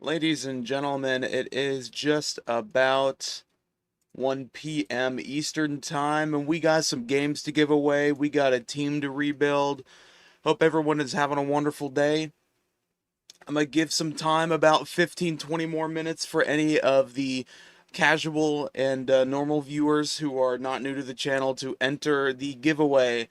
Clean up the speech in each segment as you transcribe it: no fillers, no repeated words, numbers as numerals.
Ladies and gentlemen, it is just about 1 p.m. Eastern Time, and we got some games to give away. We got a team to rebuild. Hope everyone is having a wonderful day. I'm going to give some time, about 15, 20 more minutes for any of the casual and normal viewers who are not new to the channel to enter the giveaway.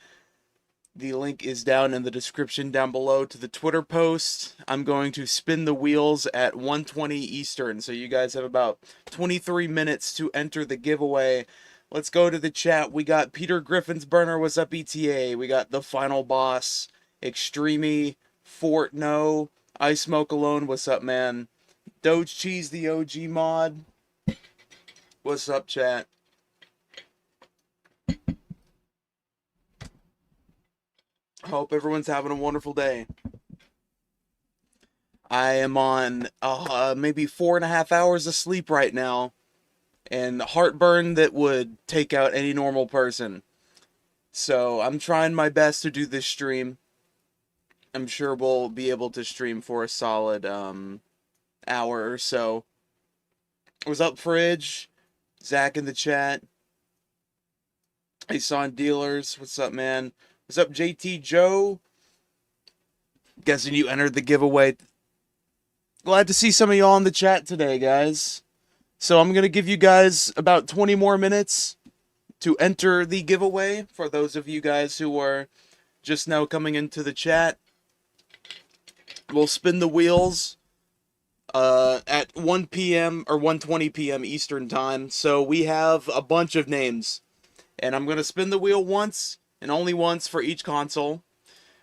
The link is down in the description down below to the Twitter post. I'm going to spin the wheels at 1:20 Eastern, so you guys have about 23 minutes to enter the giveaway. Let's go to the chat. We got Peter Griffin's Burner, what's up ETA? We got The Final Boss, Extreme, Fort No, I Smoke Alone, what's up man? Doge Cheese the OG mod, what's up chat? Hope everyone's having a wonderful day. I am on maybe 4.5 hours of sleep right now, and heartburn that would take out any normal person. So I'm trying my best to do this stream. I'm sure we'll be able to stream for a solid hour or so. What's up, Fridge? Zach in the chat. Hey, Son Dealers. What's up, man? What's up, JT Joe? Guessing you entered the giveaway. Glad to see some of y'all in the chat today, guys. So I'm going to give you guys about 20 more minutes to enter the giveaway for those of you guys who are just now coming into the chat. We'll spin the wheels at 1 p.m. or 1:20 p.m. Eastern Time. So we have a bunch of names. And I'm going to spin the wheel once and only once for each console.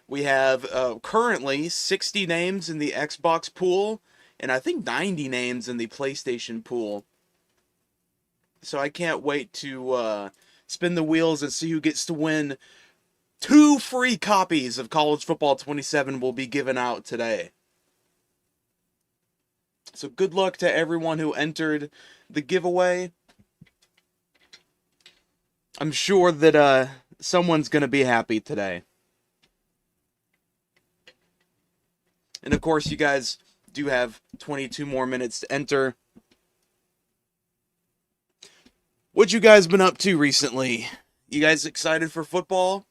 We have currently 60 names in the Xbox pool, and I think 90 names in the PlayStation pool. So I can't wait to spin the wheels and see who gets to win. 2 free copies of College Football 27 will be given out today. So good luck to everyone who entered the giveaway. I'm sure that someone's going to be happy today. And of course, you guys do have 22 more minutes to enter. What you guys been up to recently? You guys excited for football?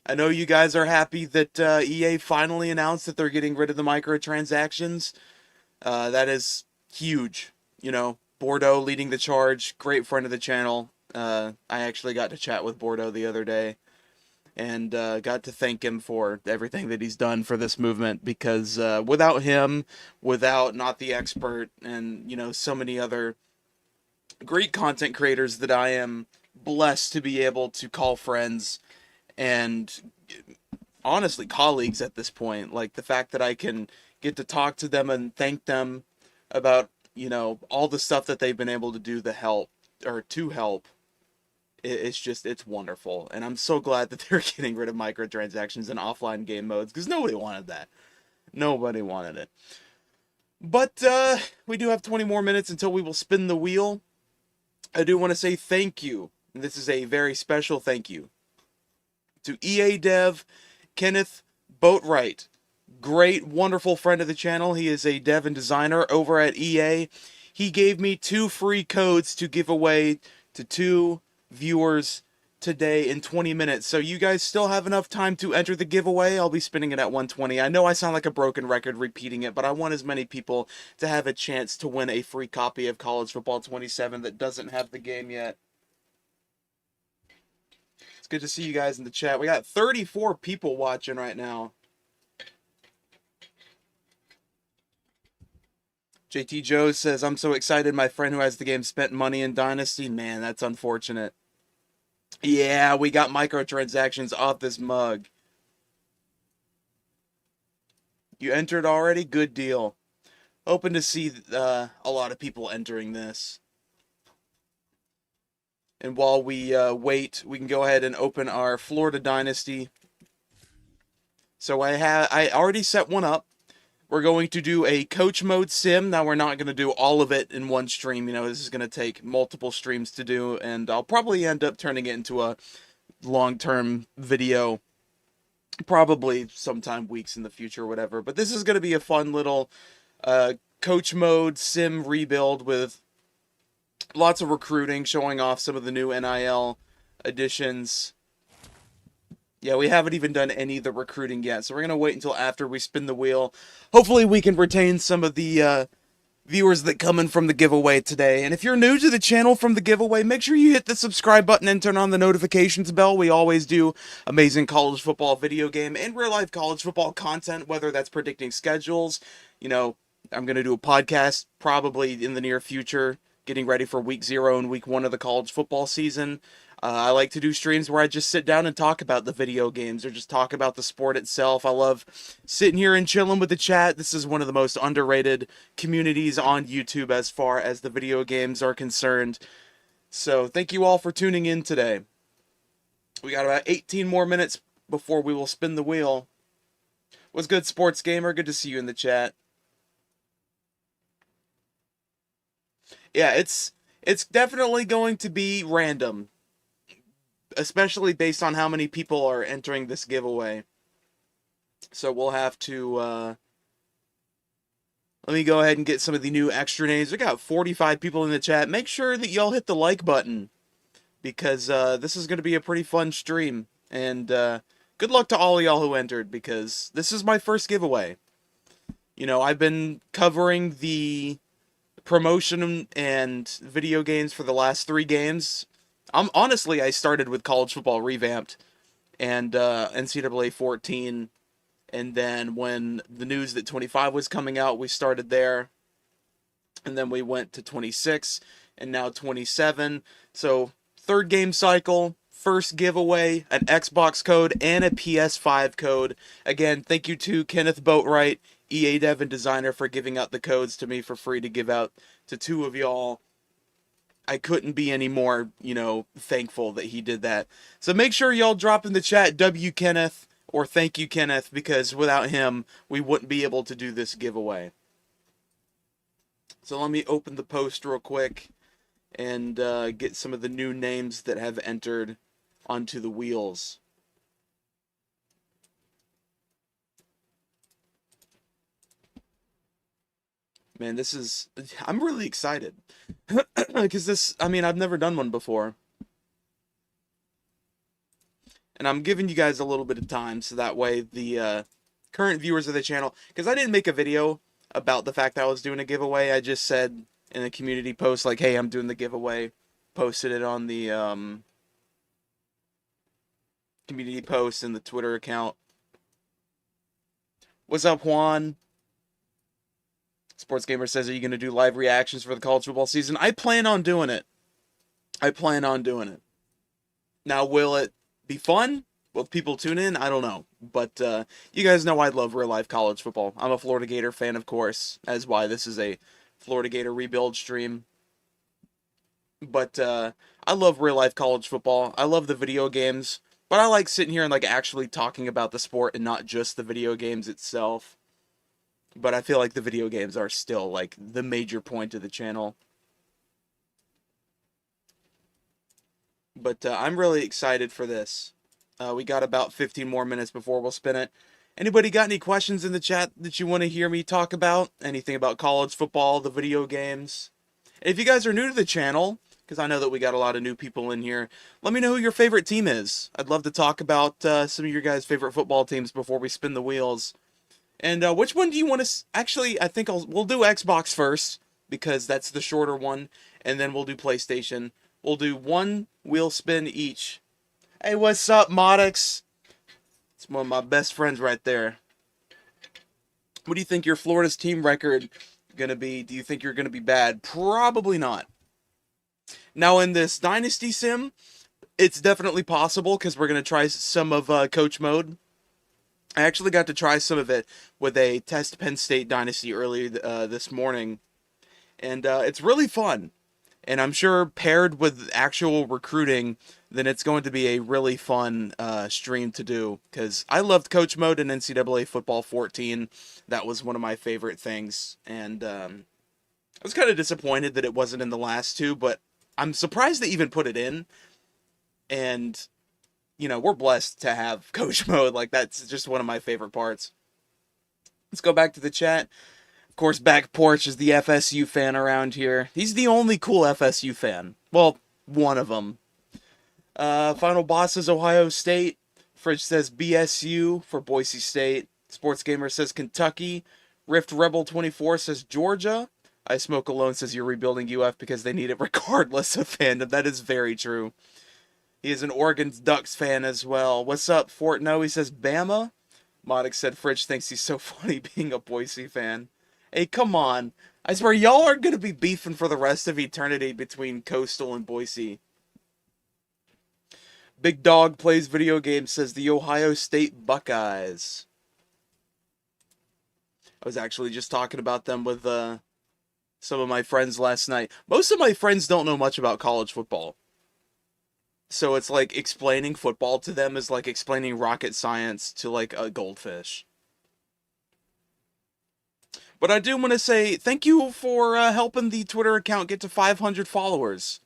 I know you guys are happy that EA finally announced that they're getting rid of the microtransactions. That is huge. You know, Bordeaux leading the charge, great friend of the channel. I actually got to chat with Bordeaux the other day, and got to thank him for everything that he's done for this movement, because without him, without Not the Expert, and, you know, so many other great content creators that I am blessed to be able to call friends and honestly colleagues at this point, like the fact that I can get to talk to them and thank them about, you know, all the stuff that they've been able to do to help. It's wonderful, and I'm so glad that they're getting rid of microtransactions and offline game modes, because nobody wanted that. Nobody wanted it. But we do have 20 more minutes until we will spin the wheel. I do want to say thank you, and this is a very special thank you, to EA Dev Kenneth Boatwright. Great, wonderful friend of the channel. He is a dev and designer over at EA. He gave me 2 free codes to give away to 2 viewers today in 20 minutes. So you guys still have enough time to enter the giveaway. I'll be spinning it at 1:20. I know I sound like a broken record repeating it, but I want as many people to have a chance to win a free copy of College Football 27 that doesn't have the game yet. It's good to see you guys in the chat. We got 34 people watching right now. JT Joe says, I'm so excited my friend who has the game spent money in Dynasty. Man, that's unfortunate. Yeah, we got microtransactions off this mug. You entered already? Good deal. Hoping to see a lot of people entering this. And while we wait, we can go ahead and open our Florida Dynasty. So I already set one up. We're going to do a coach mode sim. Now, we're not going to do all of it in one stream. You know, this is going to take multiple streams to do, and I'll probably end up turning it into a long-term video, probably sometime weeks in the future or whatever. But this is going to be a fun little coach mode sim rebuild with lots of recruiting, showing off some of the new NIL additions. Yeah, we haven't even done any of the recruiting yet, so we're going to wait until after we spin the wheel. Hopefully we can retain some of the viewers that come in from the giveaway today. And if you're new to the channel from the giveaway, make sure you hit the subscribe button and turn on the notifications bell. We always do amazing college football video game and real life college football content, whether that's predicting schedules. You know, I'm going to do a podcast probably in the near future, getting ready for week 0 and week 1 of the college football season. I like to do streams where I just sit down and talk about the video games or just talk about the sport itself. I love sitting here and chilling with the chat. This is one of the most underrated communities on YouTube as far as the video games are concerned. So thank you all for tuning in today. We got about 18 more minutes before we will spin the wheel. What's good, Sports Gamer? Good to see you in the chat. Yeah, it's definitely going to be random, especially based on how many people are entering this giveaway. So we'll have to, let me go ahead and get some of the new extra names. We got 45 people in the chat. Make sure that y'all hit the like button, because this is going to be a pretty fun stream. And good luck to all of y'all who entered, because this is my first giveaway. You know, I've been covering the promotion and video games for the last 3 games. Honestly, I started with College Football Revamped and NCAA 14, and then when the news that 25 was coming out, we started there, and then we went to 26, and now 27. So 3rd game cycle, first giveaway, an Xbox code, and a PS5 code. Again, thank you to Kenneth Boatwright, EA Dev and Designer, for giving out the codes to me for free to give out to 2 of y'all. I couldn't be any more, you know, thankful that he did that. So make sure y'all drop in the chat W Kenneth or thank you Kenneth, because without him, we wouldn't be able to do this giveaway. So let me open the post real quick and get some of the new names that have entered onto the wheels. Man, I'm really excited. Because I mean, I've never done one before. And I'm giving you guys a little bit of time, so that way the current viewers of the channel, because I didn't make a video about the fact that I was doing a giveaway. I just said in a community post, like, hey, I'm doing the giveaway. Posted it on the community post and the Twitter account. What's up, Juan? Sports Gamer says, are you going to do live reactions for the college football season? I plan on doing it. Now, will it be fun? Will people tune in? I don't know. But you guys know I love real life college football. I'm a Florida Gator fan, of course, as why this is a Florida Gator rebuild stream. But I love real life college football. I love the video games. But I like sitting here and like actually talking about the sport and not just the video games itself. But I feel like the video games are still like the major point of the channel. But I'm really excited for this. We got about 15 more minutes before we'll spin it. Anybody got any questions in the chat that you want to hear me talk about? Anything about college football, the video games? And if you guys are new to the channel, because I know that we got a lot of new people in here, let me know who your favorite team is. I'd love to talk about some of your guys' favorite football teams before we spin the wheels. And which one do you want to... Actually, I think we'll do Xbox first, because that's the shorter one, and then we'll do PlayStation. We'll do one wheel spin each. Hey, what's up, Modix? It's one of my best friends right there. What do you think your Florida's team record gonna be? Do you think you're gonna be bad? Probably not. Now, in this Dynasty Sim, it's definitely possible, because we're gonna try some of Coach Mode. I actually got to try some of it with a test Penn State Dynasty earlier this morning, and it's really fun. And I'm sure paired with actual recruiting, then it's going to be a really fun stream to do, because I loved Coach Mode in NCAA Football 14. That was one of my favorite things, and I was kind of disappointed that it wasn't in the last 2, but I'm surprised they even put it in. And you know, we're blessed to have Coach Mode. Like, that's just one of my favorite parts. Let's go back to the chat. Of course, Back Porch is the FSU fan around here. He's the only cool FSU fan. Well, one of them. Final boss is Ohio State. Fridge says BSU for Boise State. Sports Gamer says Kentucky. Rift Rebel 24 says Georgia. I Smoke Alone says you're rebuilding UF because they need it regardless of fandom. That is very true. He is an Oregon Ducks fan as well. What's up, Fort No? He says Bama. Modic said Fridge thinks he's so funny being a Boise fan. Hey, come on. I swear, y'all are going to be beefing for the rest of eternity between Coastal and Boise. Big Dog Plays Video Games says the Ohio State Buckeyes. I was actually just talking about them with some of my friends last night. Most of my friends don't know much about college football. So it's like explaining football to them is like explaining rocket science to like a goldfish. But I do want to say thank you for helping the Twitter account get to 500 followers.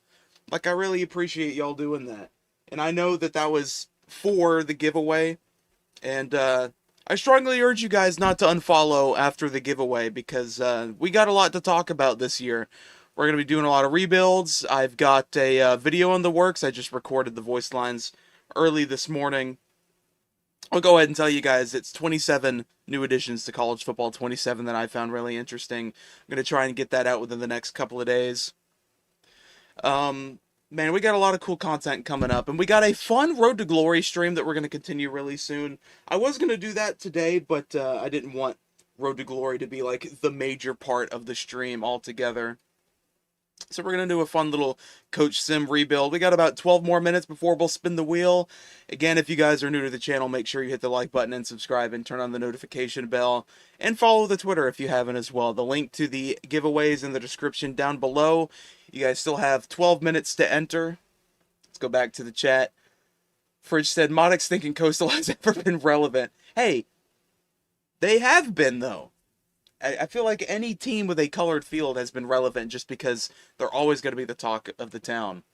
Like, I really appreciate y'all doing that. And I know that that was for the giveaway. And I strongly urge you guys not to unfollow after the giveaway because we got a lot to talk about this year. We're going to be doing a lot of rebuilds. I've got a video in the works. I just recorded the voice lines early this morning. I'll go ahead and tell you guys it's 27 new additions to College Football 27 that I found really interesting. I'm going to try and get that out within the next couple of days. Man, we got a lot of cool content coming up, and we got a fun Road to Glory stream that we're going to continue really soon. I was going to do that today, but I didn't want Road to Glory to be like the major part of the stream altogether. So we're going to do a fun little Coach Sim rebuild. We got about 12 more minutes before we'll spin the wheel. Again, if you guys are new to the channel, make sure you hit the like button and subscribe and turn on the notification bell. And follow the Twitter if you haven't as well. The link to the giveaways in the description down below. You guys still have 12 minutes to enter. Let's go back to the chat. Fridge said, Modic's thinking Coastal has ever been relevant. Hey, they have been though. I feel like any team with a colored field has been relevant just because they're always going to be the talk of the town.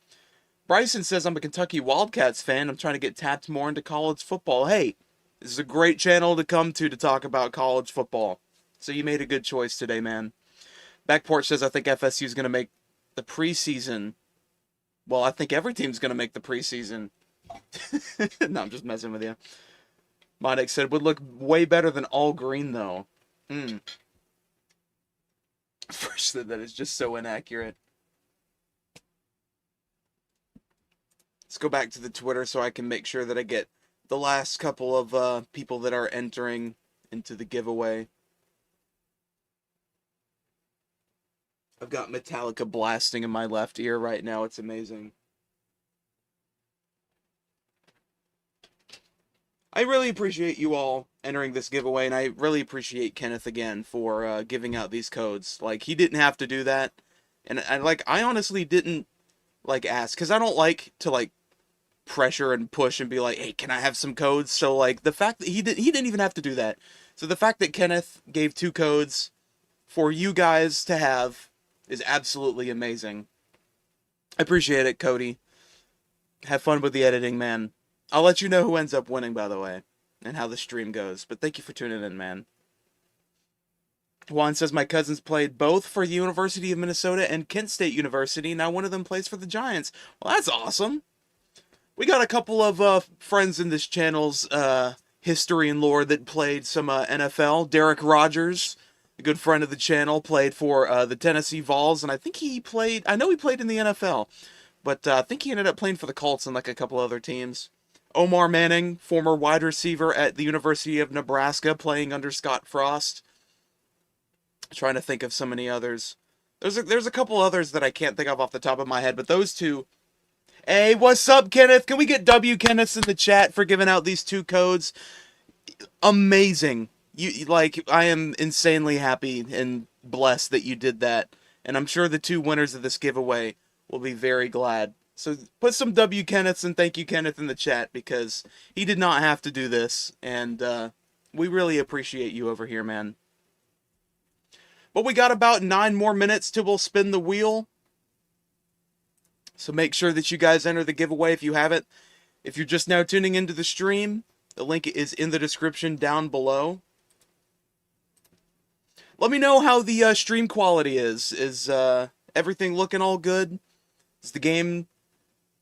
Bryson says, I'm a Kentucky Wildcats fan. I'm trying to get tapped more into college football. Hey, this is a great channel to come to talk about college football. So you made a good choice today, man. Backporch says, I think FSU is going to make the preseason. Well, I think every team's going to make the preseason. No, I'm just messing with you. Modic said, would look way better than all green, though. First, that is just so inaccurate. Let's go back to the Twitter so I can make sure that I get the last couple of people that are entering into the giveaway. I've got Metallica blasting in my left ear right now. It's amazing. I really appreciate you all entering this giveaway, and I really appreciate Kenneth again for giving out these codes. Like, he didn't have to do that, and I honestly didn't like ask because I don't like to like pressure and push and be like, hey, can I have some codes? So like the fact that he didn't even have to do that. So the fact that Kenneth gave 2 codes for you guys to have is absolutely amazing. I appreciate it, Cody. Have fun with the editing, man. I'll let you know who ends up winning, by the way, and how the stream goes. But thank you for tuning in, man. Juan says, my cousins played both for the University of Minnesota and Kent State University. Now one of them plays for the Giants. Well, that's awesome. We got a couple of friends in this channel's history and lore that played some NFL. Derek Rogers, a good friend of the channel, played for the Tennessee Vols, and I think he played, I know he played in the NFL, but I think he ended up playing for the Colts and like a couple other teams. Omar Manning, former wide receiver at the University of Nebraska, playing under Scott Frost. Trying to think of so many others. There's a couple others that I can't think of off the top of my head, but those 2. Hey, what's up, Kenneth? Can we get W Kenneth in the chat for giving out these 2 codes? Amazing. You like, I am insanely happy and blessed that you did that, and I'm sure the 2 winners of this giveaway will be very glad. So put some W Kenneths and thank you Kenneth in the chat because he did not have to do this, and we really appreciate you over here, man. But we got about 9 more minutes till we'll spin the wheel. So make sure that you guys enter the giveaway if you haven't. If you're just now tuning into the stream, the link is in the description down below. Let me know how the stream quality is. Is everything looking all good? Is the game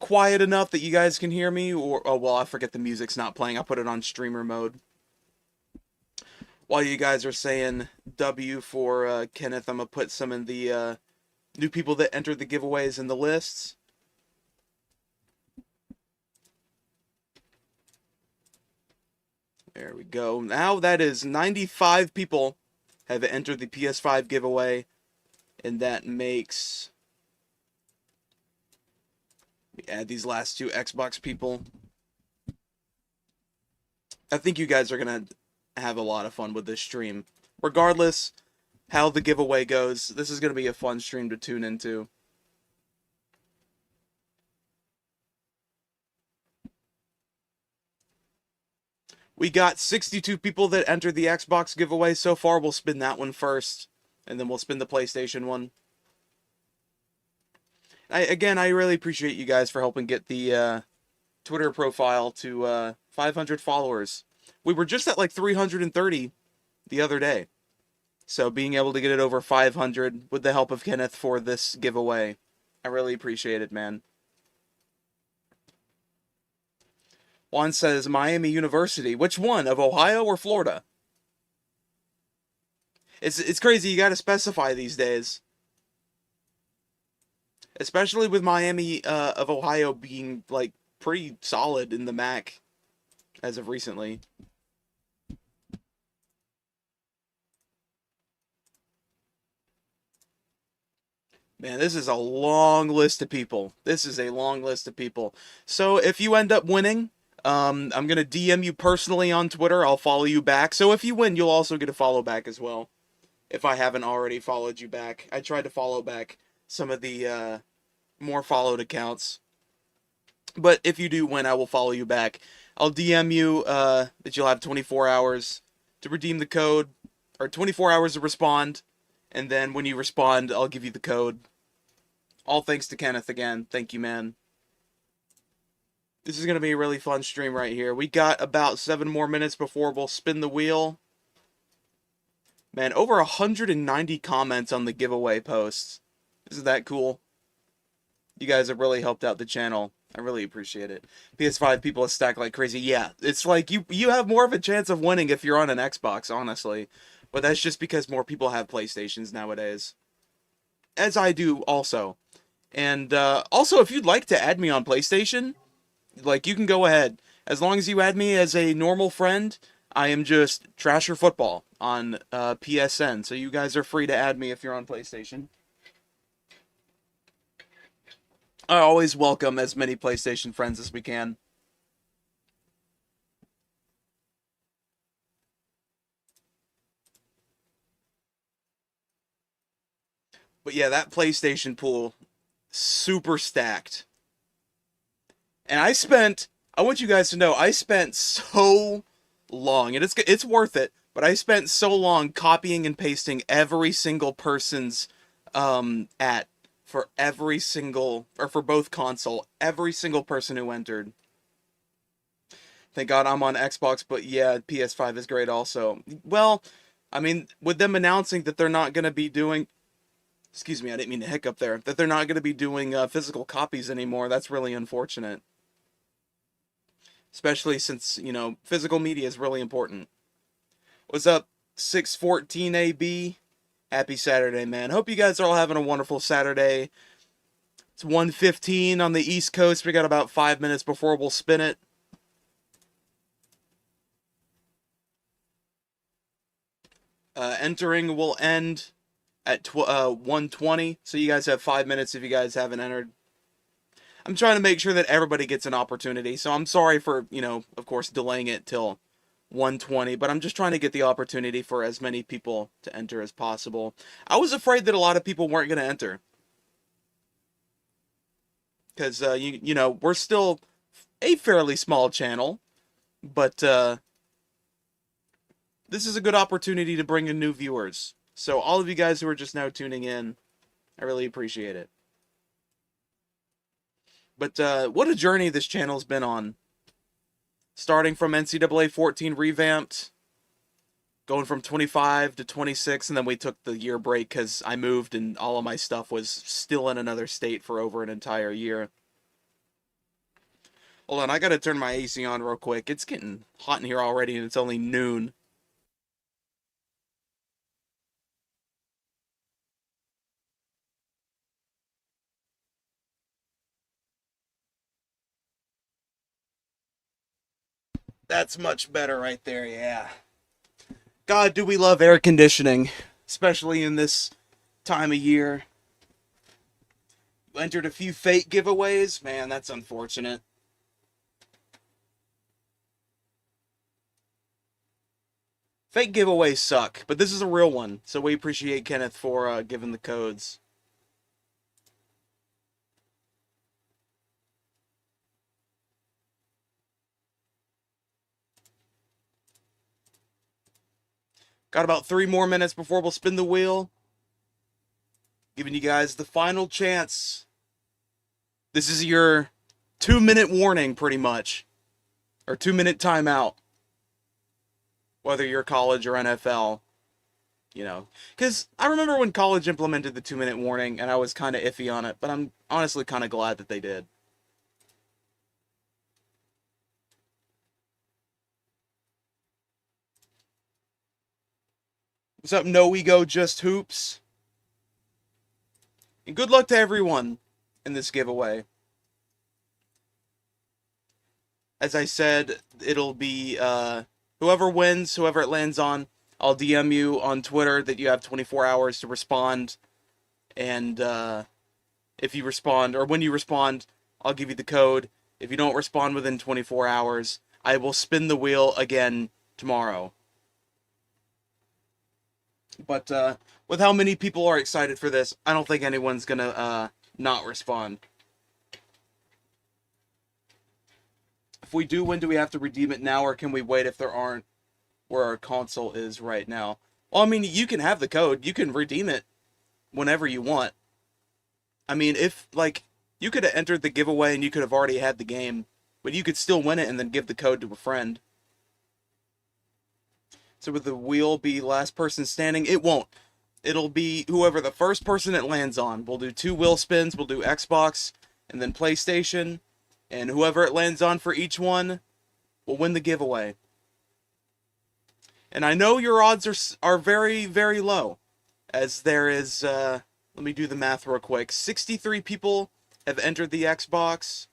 quiet enough that you guys can hear me? Or, oh, well, I forget the music's not playing. I put it on streamer mode. While you guys are saying W for Kenneth, I'm going to put some of the new people that entered the giveaways in the lists. There we go. Now that is 95 people have entered the PS5 giveaway, and that makes... We add these last two Xbox people. I think you guys are going to have a lot of fun with this stream. Regardless how the giveaway goes, this is going to be a fun stream to tune into. We got 62 people that entered the Xbox giveaway so far. We'll spin that one first, and then we'll spin the PlayStation one. I really appreciate you guys for helping get the Twitter profile to 500 followers. We were just at like 330 the other day. So being able to get it over 500 with the help of Kenneth for this giveaway, I really appreciate it, man. Juan says Miami University. Which one, of Ohio or Florida? It's crazy, you gotta specify these days. Especially with Miami of Ohio being, like, pretty solid in the MAC as of recently. Man, this is a long list of people. This is a long list of people. So if you end up winning, I'm going to DM you personally on Twitter. I'll follow you back. So if you win, you'll also get a follow back as well. If I haven't already followed you back. I tried to follow back some of the more followed accounts. But if you do win, I will follow you back. I'll DM you that you'll have 24 hours to redeem the code. Or 24 hours to respond. And then when you respond, I'll give you the code. All thanks to Kenneth again. Thank you, man. This is going to be a really fun stream right here. We got about 7 more minutes before we'll spin the wheel. Man, over 190 comments on the giveaway posts. Isn't that cool? You guys have really helped out the channel. I really appreciate it. PS5 people stack like crazy. Yeah, it's like you have more of a chance of winning if you're on an Xbox, honestly. But that's just because more people have PlayStations nowadays. As I do also. And also, if you'd like to add me on PlayStation, like, you can go ahead. As long as you add me as a normal friend, I am just Trasher Football on PSN. So you guys are free to add me if you're on PlayStation. I always welcome as many PlayStation friends as we can. But yeah, that PlayStation pool, super stacked. And I want you guys to know, I spent so long, and it's worth it, but I spent so long copying and pasting every single person's for every single, or for both console, every single person who entered. Thank God I'm on Xbox, but yeah, PS5 is great also. Well, I mean, with them announcing that they're not going to be doing... Excuse me, I didn't mean to hiccup there. That they're not going to be doing physical copies anymore, that's really unfortunate. Especially since, you know, physical media is really important. What's up, 614 AB? Happy Saturday, man. Hope you guys are all having a wonderful Saturday. It's 1:15 on the East Coast. We got about 5 minutes before we'll spin it. Entering will end at 1:20, so you guys have 5 minutes if you guys haven't entered. I'm trying to make sure that everybody gets an opportunity, so I'm sorry for, you know, of course, delaying it till 1:20, but I'm just trying to get the opportunity for as many people to enter as possible. I was afraid that a lot of people weren't going to enter. Because, you know, we're still a fairly small channel, but this is a good opportunity to bring in new viewers. So all of you guys who are just now tuning in, I really appreciate it. But what a journey this channel's been on. Starting from NCAA 14 revamped, going from 25 to 26, and then we took the year break because I moved and all of my stuff was still in another state for over an entire year. Hold on, I gotta turn my AC on real quick. It's getting hot in here already, and it's only noon. That's much better right there, yeah. God, do we love air conditioning, especially in this time of year. Entered a few fake giveaways. Man, that's unfortunate. Fake giveaways suck, but this is a real one, so we appreciate Kenneth for giving the codes. Got about 3 more minutes before we'll spin the wheel. Giving you guys the final chance. This is your 2-minute warning, pretty much. Or 2-minute timeout. Whether you're college or NFL. You know. Because I remember when college implemented the 2-minute warning, and I was kind of iffy on it, but I'm honestly kind of glad that they did. What's up, No Ego Just Hoops? And good luck to everyone in this giveaway. As I said, it'll be whoever wins, whoever it lands on, I'll DM you on Twitter that you have 24 hours to respond. And if you respond, or when you respond, I'll give you the code. If you don't respond within 24 hours, I will spin the wheel again tomorrow. But with how many people are excited for this, I don't think anyone's gonna not respond. If we do win, do we have to redeem it now, or can we wait if there aren't where our console is right now? Well, I mean, you can have the code. You can redeem it whenever you want. I mean, if, like, you could have entered the giveaway and you could have already had the game, but you could still win it and then give the code to a friend. So would the wheel be last person standing? It won't. It'll be whoever the first person it lands on. We'll do 2 wheel spins. We'll do Xbox and then PlayStation. And whoever it lands on for each one will win the giveaway. And I know your odds are very, very low. As there is, let me do the math real quick. 63 people have entered the Xbox.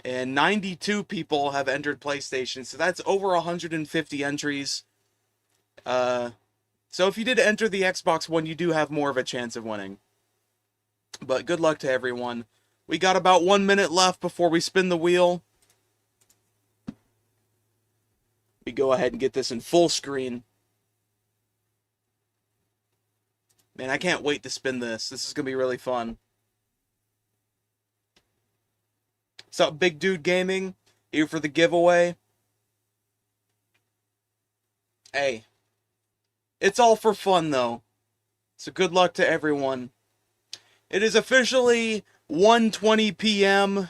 And 92 people have entered PlayStation. So that's over 150 entries. So if you did enter the Xbox one, you do have more of a chance of winning. But good luck to everyone. We got about 1 minute left before we spin the wheel. We go ahead and get this in full screen. Man, I can't wait to spin this. This is going to be really fun. What's up, Big Dude Gaming? Here for the giveaway. Hey, it's all for fun, though. So good luck to everyone. It is officially 1:20 p.m.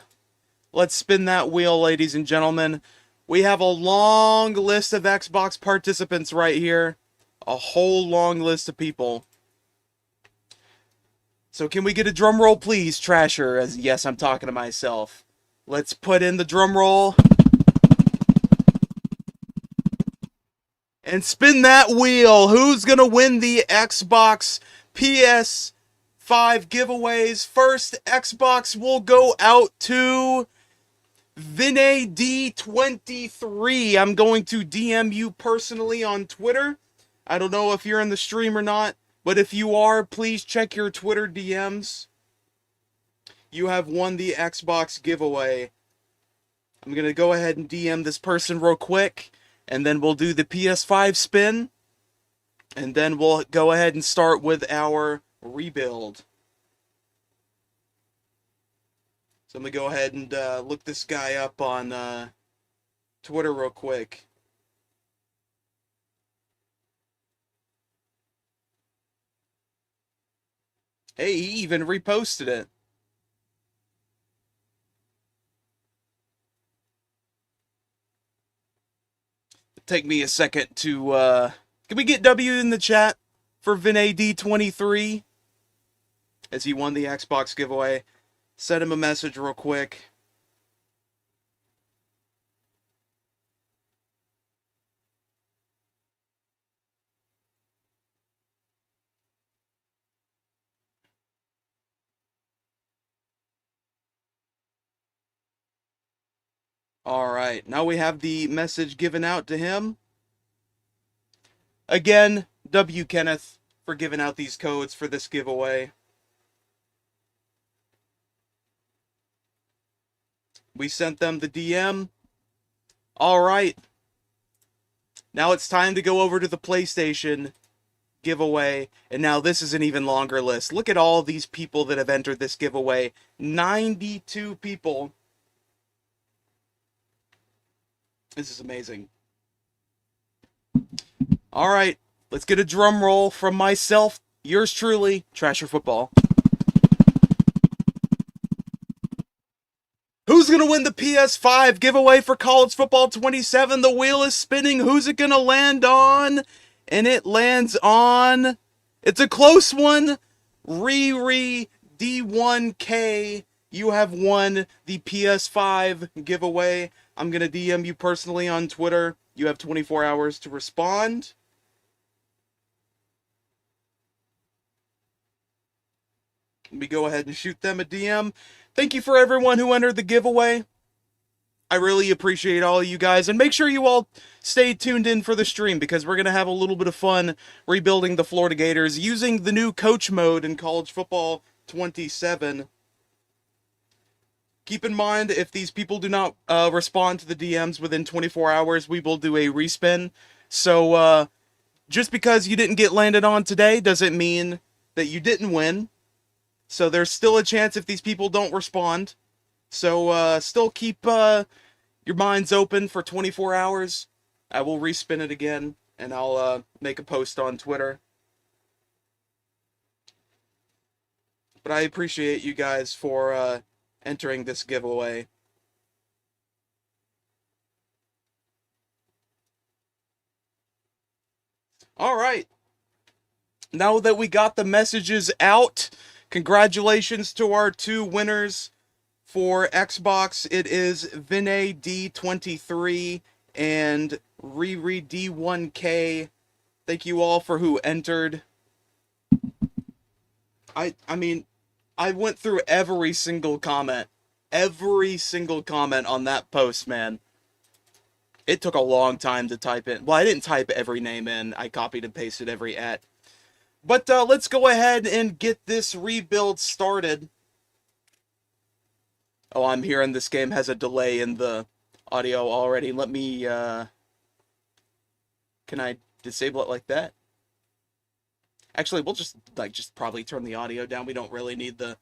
Let's spin that wheel, ladies and gentlemen. We have a long list of Xbox participants right here. A whole long list of people. So can we get a drum roll, please, Trasher? As yes, I'm talking to myself. Let's put in the drum roll. And spin that wheel. Who's going to win the Xbox PS5 giveaways? First Xbox will go out to Vinay D23. I'm going to DM you personally on Twitter. I don't know if you're in the stream or not, but if you are, please check your Twitter DMs. You have won the Xbox giveaway. I'm going to go ahead and DM this person real quick, and then we'll do the PS5 spin, and then we'll go ahead and start with our rebuild. So I'm going to go ahead and look this guy up on Twitter real quick. Hey, he even reposted it. take me a second to, can we get W in the chat for VinAD23 as he won the Xbox giveaway? Send him a message real quick. Alright, now we have the message given out to him. Again, W Kenneth for giving out these codes for this giveaway. We sent them the DM. Alright. Now it's time to go over to the PlayStation giveaway. And now this is an even longer list. Look at all these people that have entered this giveaway. 92 people. This is amazing. Alright, let's get a drum roll from myself, yours truly, Trasher Football. Who's going to win the PS5 giveaway for College Football 27? The wheel is spinning. Who's it going to land on? And it lands on... It's a close one. Riri D1K. You have won the PS5 giveaway. I'm going to DM you personally on Twitter. You have 24 hours to respond. Let me go ahead and shoot them a DM. Thank you for everyone who entered the giveaway. I really appreciate all of you guys. And make sure you all stay tuned in for the stream, because we're going to have a little bit of fun rebuilding the Florida Gators using the new coach mode in College Football 27. Keep in mind, if these people do not respond to the DMs within 24 hours, we will do a respin. So, just because you didn't get landed on today doesn't mean that you didn't win. So there's still a chance if these people don't respond. So still keep your minds open for 24 hours. I will respin it again, and I'll make a post on Twitter. But I appreciate you guys for entering this giveaway. All right. Now that we got the messages out, congratulations to our two winners for Xbox. It is VinAD23 and Riri D1K. Thank you all for who entered. I mean, I went through every single comment. Every single comment on that post, man. It took a long time to type in. Well, I didn't type every name in. I copied and pasted every @ But let's go ahead and get this rebuild started. Oh, I'm hearing this game has a delay in the audio already. Let me, can I disable it like that? Actually, we'll just probably turn the audio down. We don't really need the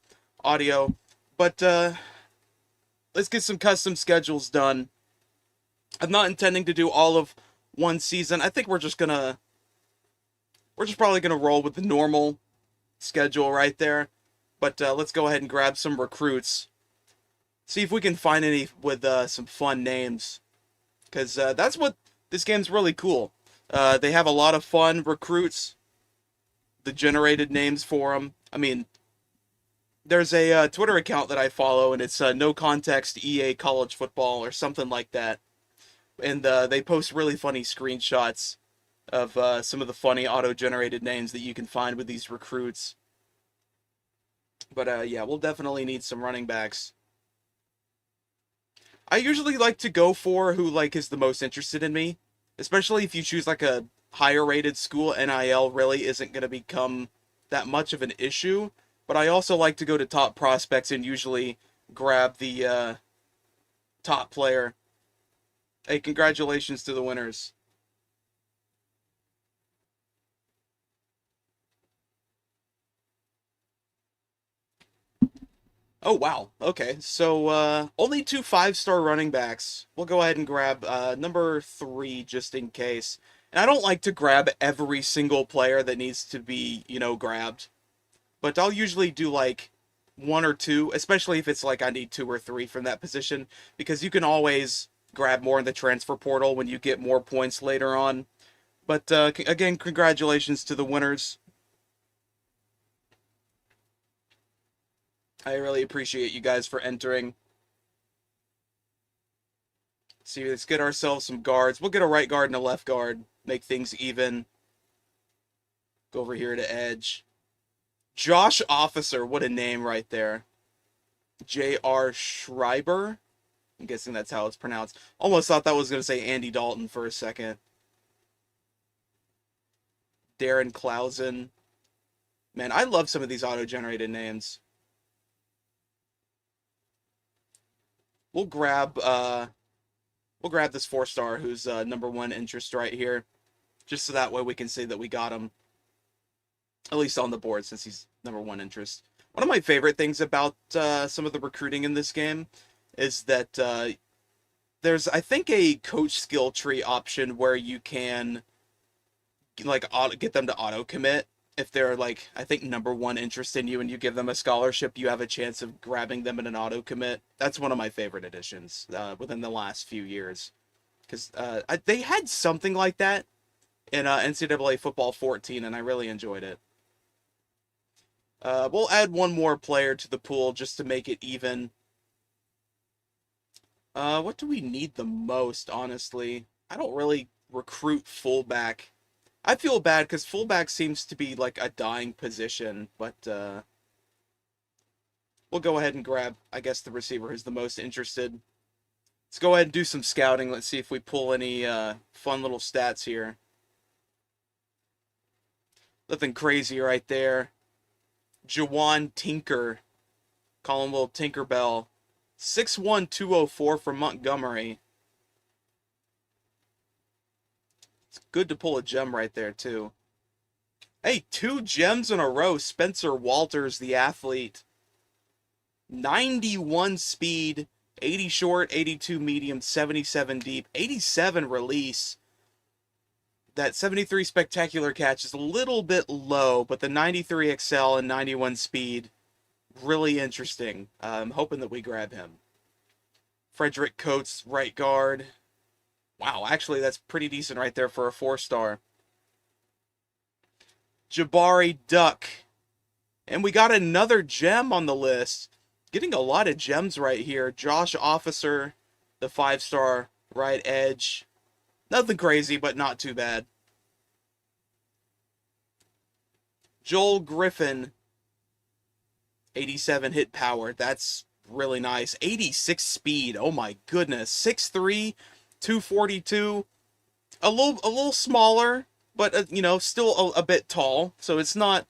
audio. But, let's get some custom schedules done. I'm not intending to do all of one season. I think we're just probably gonna roll with the normal schedule right there. But let's go ahead and grab some recruits. See if we can find any with some fun names. Because that's what this game's really cool. They have a lot of fun recruits. The generated names for them. I mean, there's a Twitter account that I follow, and it's No Context EA College Football or something like that. And they post really funny screenshots of some of the funny auto-generated names that you can find with these recruits. But yeah, we'll definitely need some running backs. I usually like to go for who is the most interested in me, especially if you choose a higher rated school. NIL really isn't going to become that much of an issue, but I also like to go to top prospects and usually grab the top player. Hey, congratulations to the winners. Oh, wow. Okay, so only 2 5-star running backs. We'll go ahead and grab number 3 just in case. And I don't like to grab every single player that needs to be, grabbed. But I'll usually do 1 or 2, especially if it's I need 2 or 3 from that position, because you can always grab more in the transfer portal when you get more points later on. But again, congratulations to the winners. I really appreciate you guys for entering. See, let's get ourselves some guards. We'll get a right guard and a left guard. Make things even. Go over here to edge. Josh Officer, what a name right there. J.R. Schreiber. I'm guessing that's how it's pronounced. Almost thought that was going to say Andy Dalton for a second. Darren Clausen. Man, I love some of these auto-generated names. We'll grab this 4-star who's number 1 interest right here. Just so that way we can say that we got him. At least on the board, since he's number 1 interest. One of my favorite things about some of the recruiting in this game is that there's, I think, a coach skill tree option where you can like get them to auto commit. If they're like, I think, number 1 interest in you and you give them a scholarship, you have a chance of grabbing them in an auto commit. That's one of my favorite additions within the last few years. Because they had something like that in NCAA Football 14, and I really enjoyed it. We'll add one more player to the pool just to make it even. What do we need the most, honestly? I don't really recruit fullback. I feel bad because fullback seems to be like a dying position, but we'll go ahead and grab, I guess, the receiver who's the most interested. Let's go ahead and do some scouting. Let's see if we pull any fun little stats here. Nothing crazy right there. Jawan Tinker. Call him little Tinkerbell. 6'1", 204 from Montgomery. It's good to pull a gem right there, too. Hey, 2 gems in a row. Spencer Walters, the athlete. 91 speed, 80 short, 82 medium, 77 deep, 87 release. That 73 spectacular catch is a little bit low, but the 93 XL and 91 speed, really interesting. I'm hoping that we grab him. Frederick Coates, right guard. Wow, actually, that's pretty decent right there for a 4-star. Jabari Duck. And we got another gem on the list. Getting a lot of gems right here. Josh Officer, the 5-star right edge. Nothing crazy, but not too bad. Joel Griffin, 87 hit power. That's really nice. 86 speed. Oh my goodness. 6'3", 242. A little smaller, but you know, still a bit tall. So it's not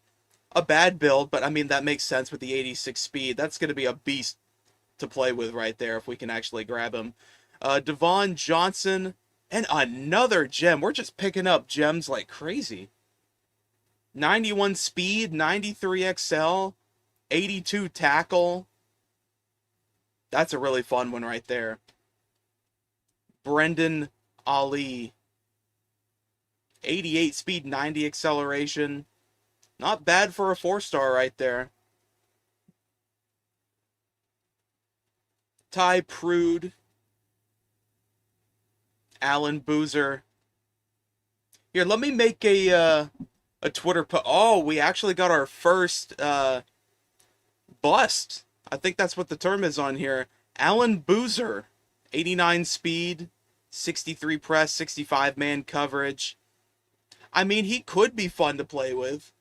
a bad build, but I mean that makes sense with the 86 speed. That's going to be a beast to play with right there if we can actually grab him. Devon Johnson, and another gem. We're just picking up gems like crazy. 91 speed, 93 XL, 82 tackle. That's a really fun one right there. Brendan Ali. 88 speed, 90 acceleration. Not bad for a 4-star right there. Ty Prude. Alan Boozer. Here, let me make a Twitter post. Oh, we actually got our first bust. I think that's what the term is on here. Alan Boozer. 89 speed, 63 press, 65 man coverage. I mean, he could be fun to play with.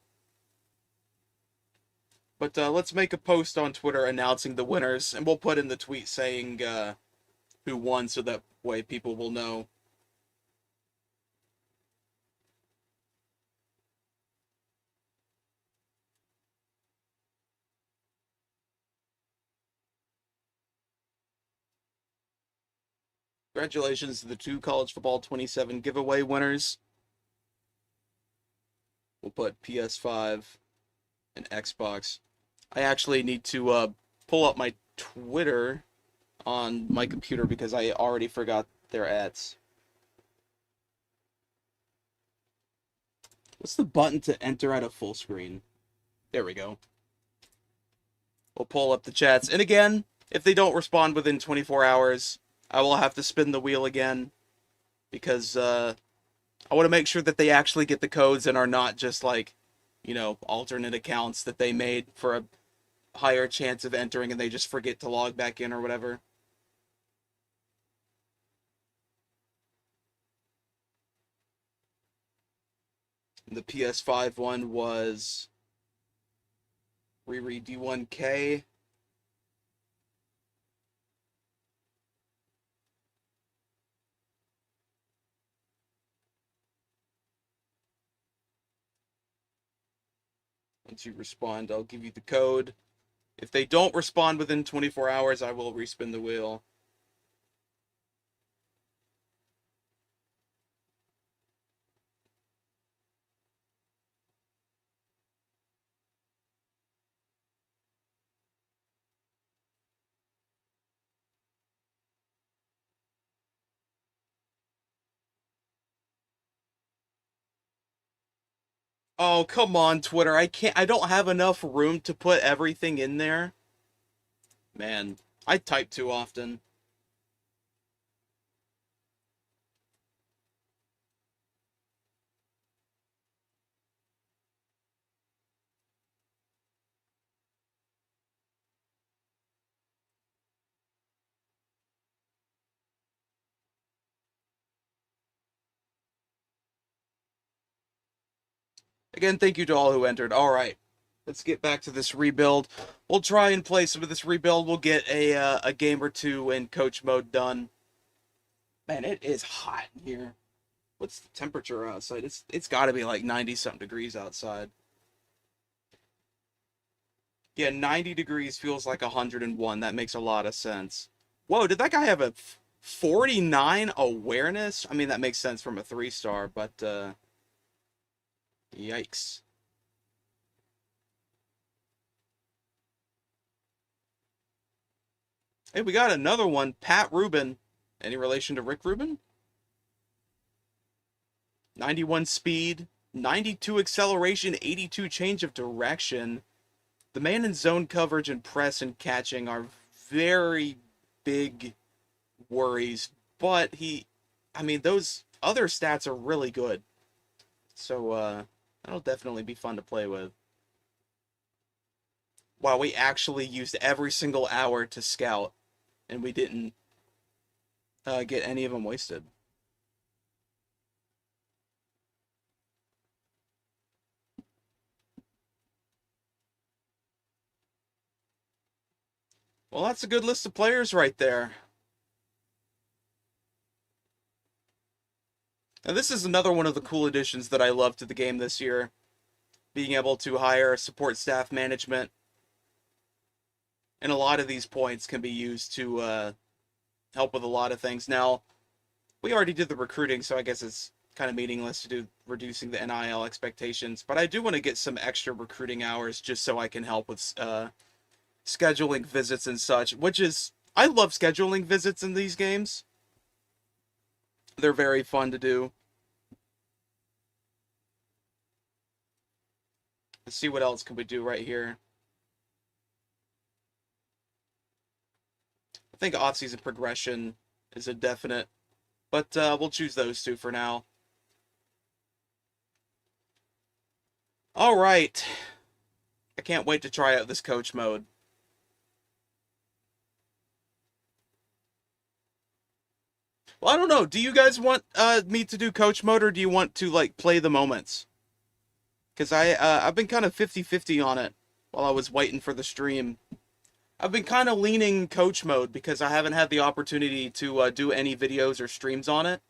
But let's make a post on Twitter announcing the winners, and we'll put in the tweet saying who won, so that way people will know. Congratulations to the 2 College Football 27 giveaway winners. We'll put PS5 and Xbox. I actually need to pull up my Twitter on my computer because I already forgot their ads. What's the button to enter at a full screen? There we go. We'll pull up the chats. And again, if they don't respond within 24 hours, I will have to spin the wheel again because I want to make sure that they actually get the codes and are not just like, alternate accounts that they made for a higher chance of entering and they just forget to log back in or whatever. The PS5 one was Riri D1K. Once you respond, I'll give you the code. If they don't respond within 24 hours, I will respin the wheel. Oh, come on, Twitter. I don't have enough room to put everything in there. Man, I type too often. Again, thank you to all who entered. All right, let's get back to this rebuild. We'll try and play some of this rebuild. We'll get a game or two in coach mode done. Man, it is hot in here. What's the temperature outside? It's got to be like 90-something degrees outside. Yeah, 90 degrees feels like 101. That makes a lot of sense. Whoa, did that guy have a 49 awareness? I mean, that makes sense from a 3-star, but yikes. Hey, we got another one. Pat Rubin. Any relation to Rick Rubin? 91 speed, 92 acceleration, 82 change of direction. The man in zone coverage and press and catching are very big worries, but those other stats are really good. So, that'll definitely be fun to play with. Wow, we actually used every single hour to scout, and we didn't get any of them wasted. Well, that's a good list of players right there. Now, this is another one of the cool additions that I love to the game this year. Being able to hire support staff management. And a lot of these points can be used to help with a lot of things. Now, we already did the recruiting, so I guess it's kind of meaningless to do reducing the NIL expectations. But I do want to get some extra recruiting hours just so I can help with scheduling visits and such, which is... I love scheduling visits in these games. They're very fun to do. Let's see what else can we do right here. I think off-season progression is a definite, but we'll choose those two for now. All right. I can't wait to try out this coach mode. Well, I don't know. Do you guys want me to do coach mode, or do you want to like play the moments? Because I've been kind of 50-50 on it while I was waiting for the stream. I've been kind of leaning coach mode because I haven't had the opportunity to do any videos or streams on it.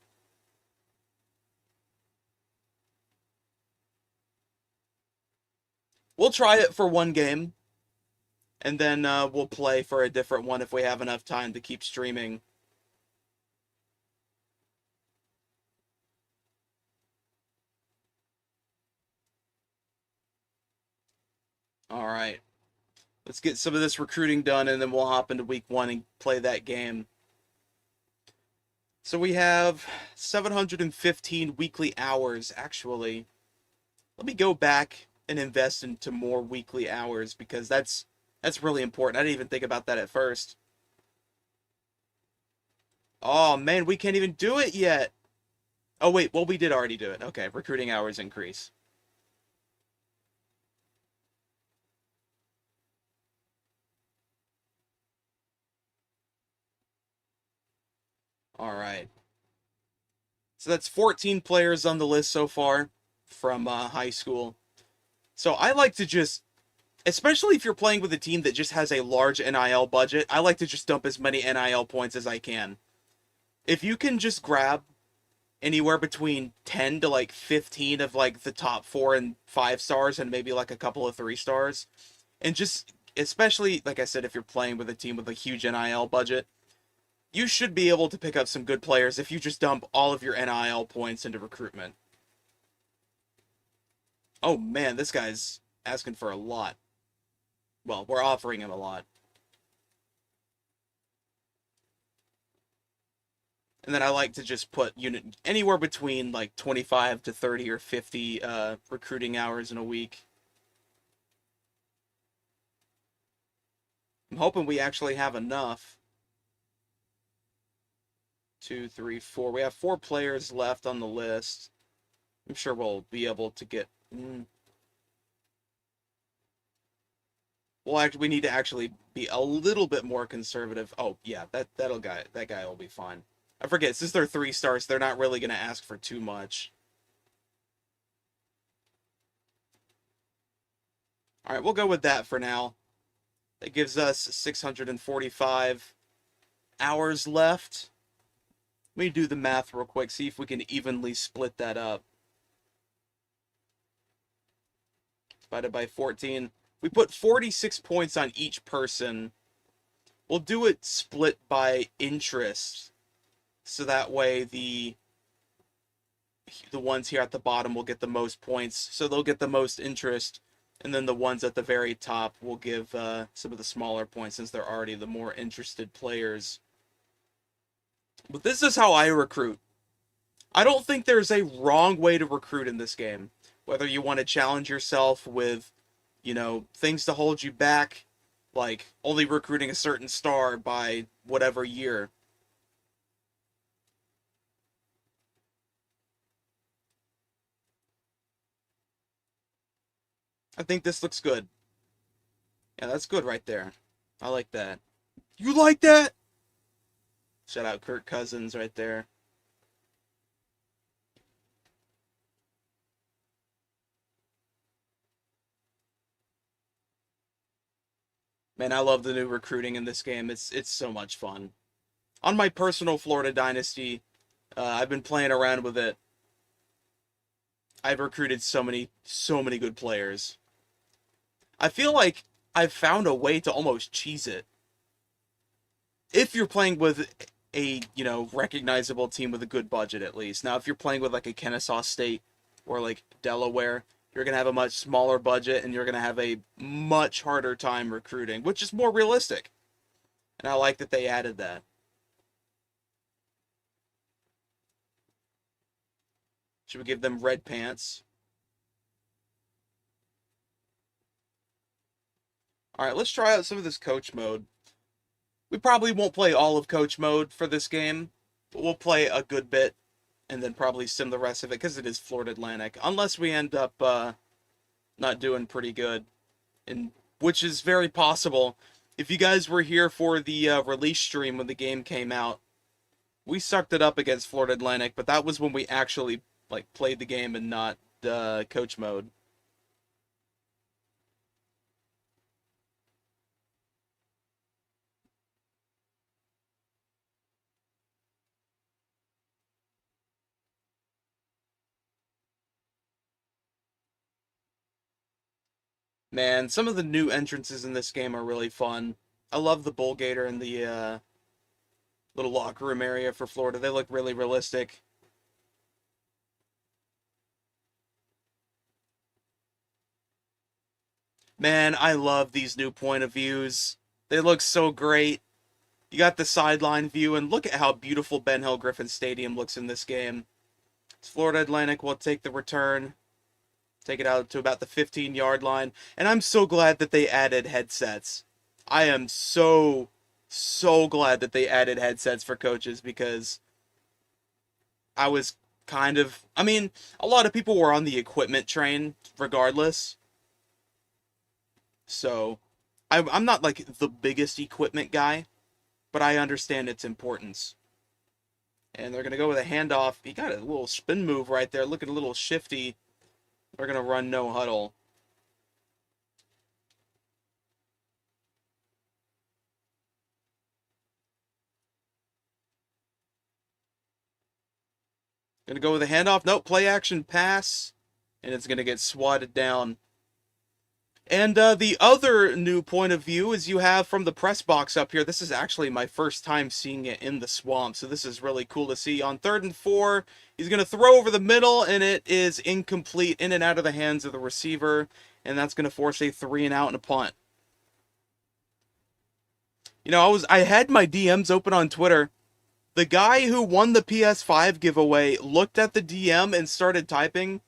We'll try it for one game, and then we'll play for a different one if we have enough time to keep streaming. All right. Let's get some of this recruiting done, and then we'll hop into week 1 and play that game. So we have 715 weekly hours, actually. Let me go back and invest into more weekly hours, because that's really important. I didn't even think about that at first. Oh man, we can't even do it yet. Oh wait, well we did already do it. Okay, recruiting hours increase. All right. So that's 14 players on the list so far from high school. So I like to just, especially if you're playing with a team that just has a large NIL budget, I like to just dump as many NIL points as I can. If you can just grab anywhere between 10 to like 15 of like the top 4 and 5 stars and maybe like a couple of 3 stars, and just, especially like I said, if you're playing with a team with a huge NIL budget, you should be able to pick up some good players if you just dump all of your NIL points into recruitment. Oh man, this guy's asking for a lot. Well, we're offering him a lot. And then I like to just put unit anywhere between like 25 to 30 or 50 recruiting hours in a week. I'm hoping we actually have enough. Two, three, four. We have 4 players left on the list. I'm sure we'll be able to get. Well, actually, we need to actually be a little bit more conservative. Oh yeah, that guy will be fine. I forget, since they're 3 stars, they're not really gonna ask for too much. All right, we'll go with that for now. That gives us 645 hours left. Let me do the math real quick, see if we can evenly split that up. Divided by 14. We put 46 points on each person. We'll do it split by interest. So that way the ones here at the bottom will get the most points. So they'll get the most interest. And then the ones at the very top will give some of the smaller points since they're already the more interested players. But this is how I recruit. I don't think there's a wrong way to recruit in this game. Whether you want to challenge yourself with, things to hold you back, like only recruiting a certain star by whatever year. I think this looks good. Yeah, that's good right there. I like that. You like that? Shout out Kirk Cousins right there. Man, I love the new recruiting in this game. It's so much fun. On my personal Florida Dynasty, I've been playing around with it. I've recruited so many good players. I feel like I've found a way to almost cheese it. If you're playing with a, recognizable team with a good budget at least. Now, if you're playing with like a Kennesaw State or like Delaware, you're going to have a much smaller budget and you're going to have a much harder time recruiting, which is more realistic. And I like that they added that. Should we give them red pants? All right, let's try out some of this coach mode. We probably won't play all of coach mode for this game, but we'll play a good bit and then probably sim the rest of it because it is Florida Atlantic. Unless we end up not doing pretty good, and which is very possible. If you guys were here for the release stream when the game came out, we sucked it up against Florida Atlantic, but that was when we actually like played the game and not coach mode. Man, some of the new entrances in this game are really fun. I love the Bull Gator and the little locker room area for Florida. They look really realistic. Man, I love these new point of views. They look so great. You got the sideline view, and look at how beautiful Ben Hill Griffin Stadium looks in this game. Florida Atlantic will take the return, take it out to about the 15-yard line, and I'm so glad that they added headsets. I am so so glad that they added headsets for coaches because I was kind of, I mean, a lot of people were on the equipment train regardless. So I'm not like the biggest equipment guy, but I understand its importance. And they're going to go with a handoff. He got a little spin move right there, looking a little shifty. They're going to run no huddle. Going to go with a handoff. Nope, play action pass. And it's going to get swatted down. And the other new point of view is you have from the press box up here. This is actually my first time seeing it in the swamp, so this is really cool to see. On 3rd and 4, he's going to throw over the middle, and it is incomplete, in and out of the hands of the receiver, and that's going to force a 3 and out and a punt. You know, I had my DMs open on Twitter. The guy who won the PS5 giveaway looked at the DM and started typing,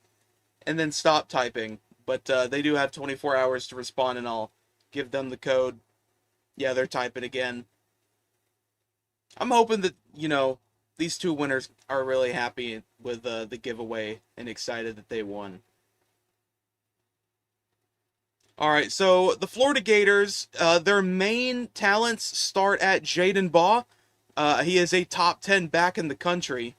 and then stopped typing. But they do have 24 hours to respond, and I'll give them the code. Yeah, they're typing again. I'm hoping that, you know, these two winners are really happy with the giveaway and excited that they won. All right, so the Florida Gators, their main talents start at Jaden Baugh. He is a top 10 back in the country.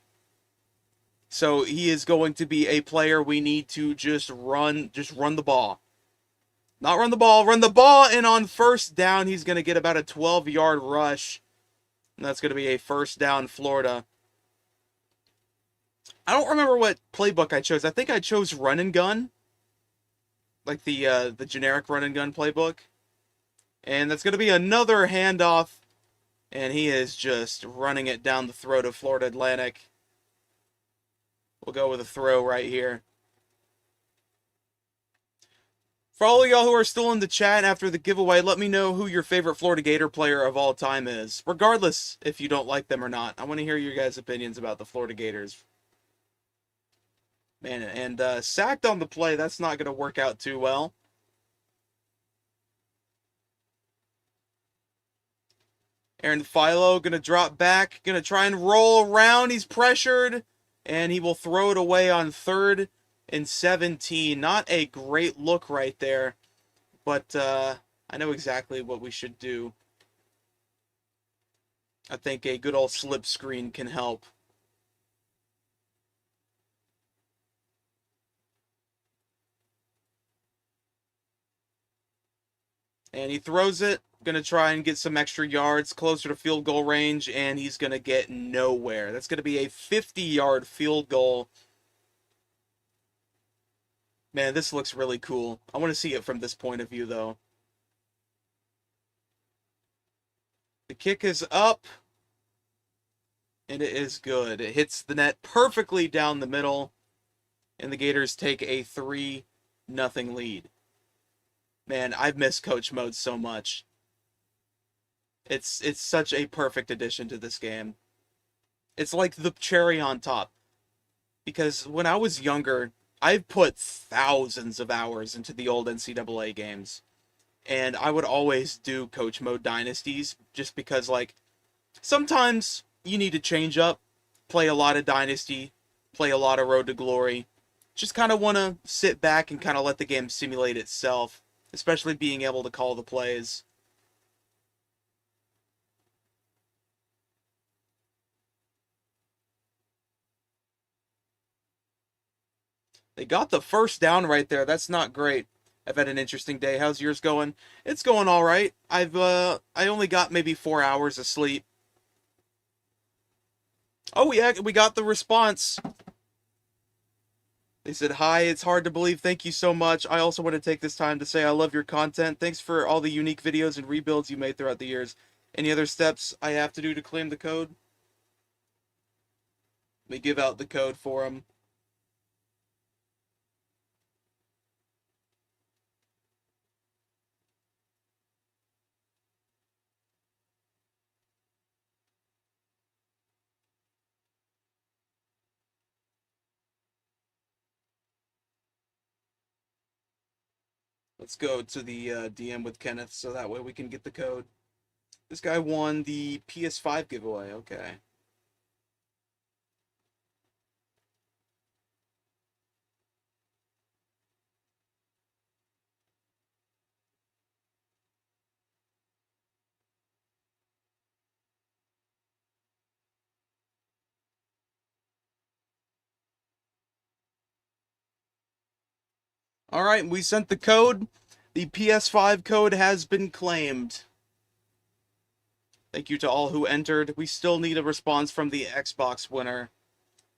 So he is going to be a player we need to just run the ball. Not run the ball, and on first down, he's going to get about a 12-yard rush. And that's going to be a first down, Florida. I don't remember what playbook I chose. I think I chose run and gun. Like the generic run and gun playbook. And that's going to be another handoff. And he is just running it down the throat of Florida Atlantic. We'll go with a throw right here. For all of y'all who are still in the chat after the giveaway, let me know who your favorite Florida Gator player of all time is. Regardless if you don't like them or not. I want to hear your guys' opinions about the Florida Gators. Man, and sacked on the play, that's not going to work out too well. Aaron Philo going to drop back, going to try and roll around. He's pressured, and he will throw it away on 3rd and 17. Not a great look right there, but I know exactly what we should do. I think a good old slip screen can help. And he throws it. Going to try and get some extra yards closer to field goal range, and he's going to get nowhere. That's going to be a 50-yard field goal. Man, this looks really cool. I want to see it from this point of view, though. The kick is up, and it is good. It hits the net perfectly down the middle, and the Gators take a 3-0 lead. Man, I've missed Coach Mode so much. It's such a perfect addition to this game. It's like the cherry on top. Because when I was younger, I've put thousands of hours into the old NCAA games. And I would always do Coach Mode Dynasties just because, like, sometimes you need to change up, play a lot of Dynasty, play a lot of Road to Glory. Just kind of want to sit back and kind of let the game simulate itself, especially being able to call the plays. They got the first down right there. That's not great. I've had an interesting day. How's yours going? It's going all right. I only got maybe 4 hours of sleep. Oh yeah, we got the response. They said, "Hi, it's hard to believe. Thank you so much. I also want to take this time to say I love your content. Thanks for all the unique videos and rebuilds you made throughout the years. Any other steps I have to do to claim the code?" Let me give out the code for them. Let's go to the DM with Kenneth so that way we can get the code. This guy won the PS5 giveaway. Okay. All right, we sent the code. The PS5 code has been claimed. Thank you to all who entered. We still need a response from the Xbox winner.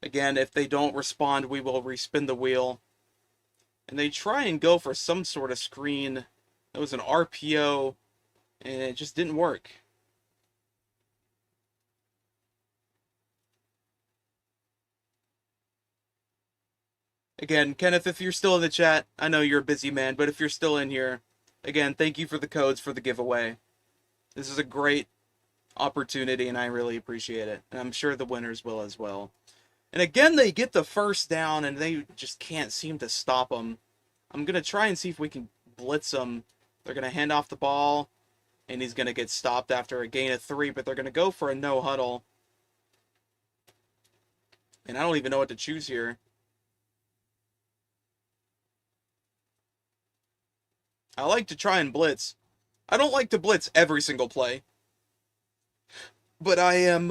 Again, if they don't respond, we will respin the wheel. And they try and go for some sort of screen. It was an RPO, and it just didn't work. Again, Kenneth, if you're still in the chat, I know you're a busy man, but if you're still in here, again, thank you for the codes for the giveaway. This is a great opportunity, and I really appreciate it. And I'm sure the winners will as well. And again, they get the first down, and they just can't seem to stop them. I'm going to try and see if we can blitz them. They're going to hand off the ball, and he's going to get stopped after a gain of 3, but they're going to go for a no huddle. And I don't even know what to choose here. I like to try and blitz. I don't like to blitz every single play. But I'm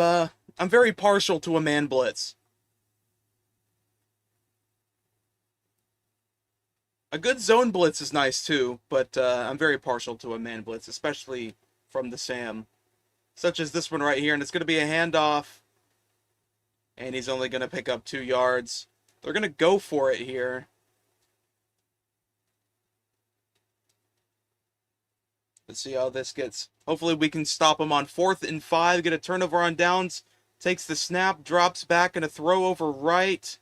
very partial to a man blitz. A good zone blitz is nice too, but I'm very partial to a man blitz, especially from the Sam. Such as this one right here, and it's going to be a handoff. And he's only going to pick up 2 yards. They're going to go for it here. Let's see how this gets. Hopefully we can stop him on 4th and 5, get a turnover on downs. Takes the snap, drops back, and a throw over right.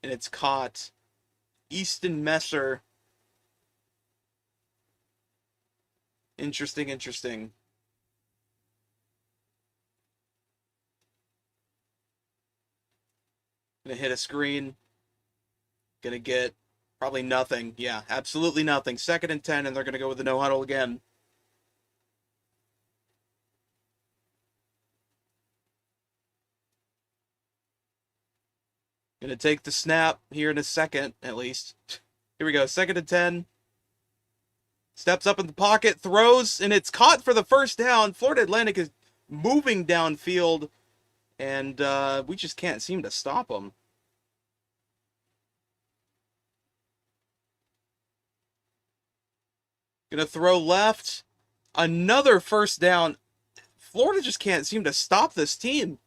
And it's caught. Easton Messer. Interesting, interesting. Gonna hit a screen. Gonna get probably nothing. Yeah, absolutely nothing. 2nd and 10, and they're gonna go with the no huddle again. Gonna take the snap here in a second, at least. Here we go, 2nd and 10. Steps up in the pocket, throws, and it's caught for the first down. Florida Atlantic is moving downfield, and we just can't seem to stop them. Gonna throw left. Another first down. Florida just can't seem to stop this team.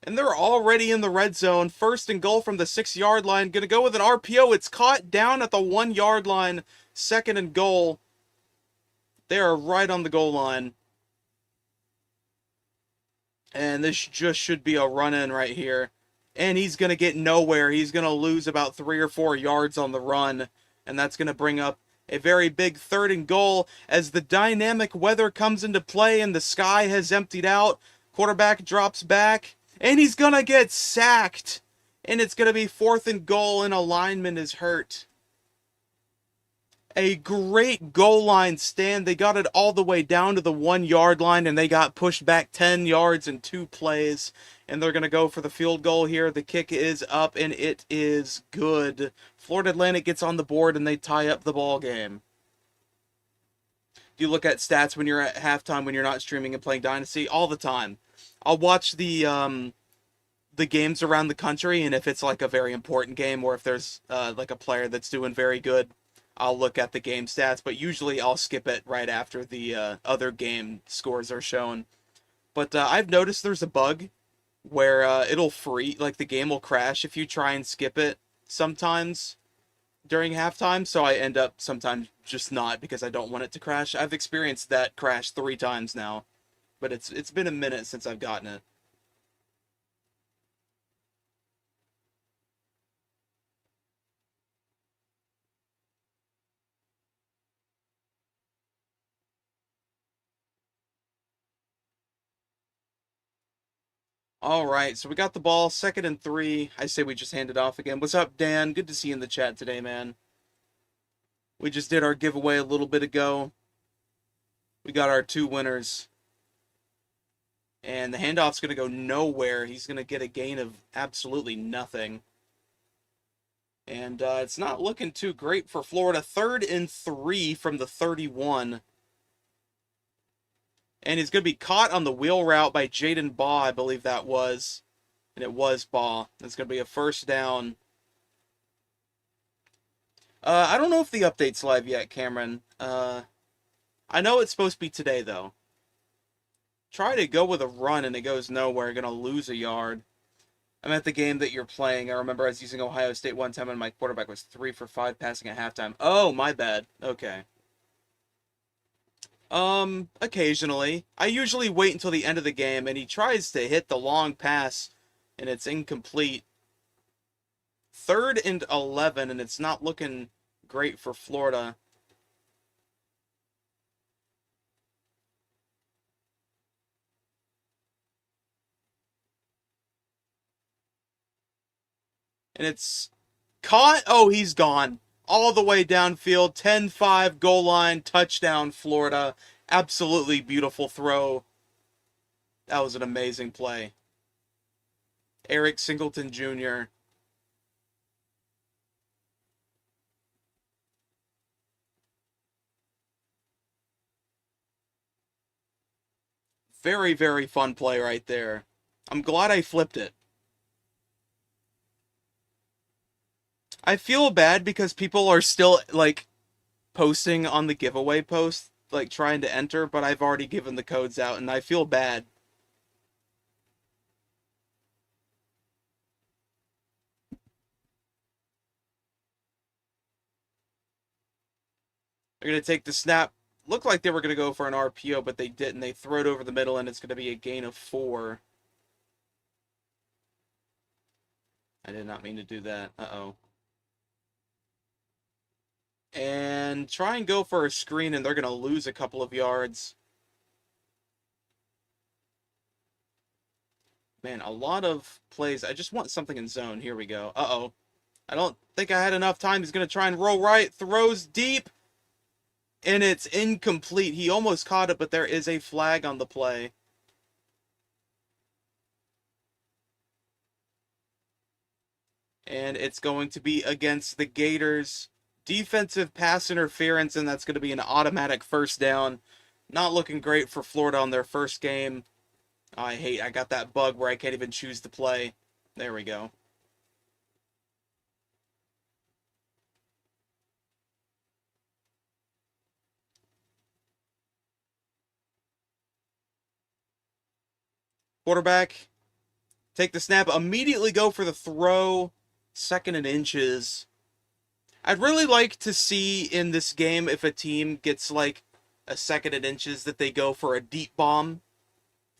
And they're already in the red zone. 1st and goal from the 6-yard line. Gonna go with an RPO. It's caught down at the 1-yard line. 2nd and goal. They are right on the goal line. And this just should be a run-in right here. And he's going to get nowhere. He's going to lose about 3 or 4 yards on the run. And that's going to bring up a very big 3rd and goal as the dynamic weather comes into play and the sky has emptied out. Quarterback drops back. And he's going to get sacked. And it's going to be 4th and goal, and a lineman is hurt. A great goal line stand. They got it all the way down to the 1-yard line, and they got pushed back 10 yards in 2 plays. And they're going to go for the field goal here. The kick is up, and it is good. Florida Atlantic gets on the board, and they tie up the ball game. Do you look at stats when you're at halftime, when you're not streaming and playing Dynasty? All the time. I'll watch the games around the country, and if it's like a very important game or if there's like a player that's doing very good, I'll look at the game stats, but usually I'll skip it right after the other game scores are shown. But I've noticed there's a bug where it'll like the game will crash if you try and skip it sometimes during halftime, so I end up sometimes just not because I don't want it to crash. I've experienced that crash 3 times now, but it's been a minute since I've gotten it. All right, so we got the ball, 2nd and 3. I say we just hand it off again. What's up, Dan? Good to see you in the chat today, man. We just did our giveaway a little bit ago. We got our 2 winners. And the handoff's going to go nowhere. He's going to get a gain of absolutely nothing. And it's not looking too great for Florida. 3rd and 3 from the 31. And he's going to be caught on the wheel route by Jaden Baugh, I believe that was. And it was Baugh. It's going to be a first down. I don't know if the update's live yet, Cameron. I know it's supposed to be today, though. Try to go with a run and it goes nowhere. Gonna lose a yard. I'm at the game that you're playing. I remember I was using Ohio State one time and my quarterback was 3 for 5 passing at halftime. Oh, my bad. Okay. Occasionally. I usually wait until the end of the game and he tries to hit the long pass and it's incomplete. 3rd and 11 and it's not looking great for Florida. And it's caught. Oh, he's gone. All the way downfield. 10-5, goal line, touchdown, Florida. Absolutely beautiful throw. That was an amazing play. Eric Singleton Jr. Very, very fun play right there. I'm glad I flipped it. I feel bad because people are still, like, posting on the giveaway post, like, trying to enter, but I've already given the codes out, and I feel bad. They're going to take the snap. Looked like they were going to go for an RPO, but they didn't. They throw it over the middle, and it's going to be a gain of 4. I did not mean to do that. Uh-oh. And try and go for a screen, and they're going to lose a couple of yards. Man, a lot of plays. I just want something in zone. Here we go. Uh-oh. I don't think I had enough time. He's going to try and roll right. Throws deep. And it's incomplete. He almost caught it, but there is a flag on the play. And it's going to be against the Gators. Defensive pass interference, and that's going to be an automatic first down. Not looking great for Florida on their first game. I got that bug where I can't even choose the play. There we go. Quarterback, take the snap, immediately go for the throw. 2nd and inches. I'd really like to see in this game if a team gets like a 2nd and inches that they go for a deep bomb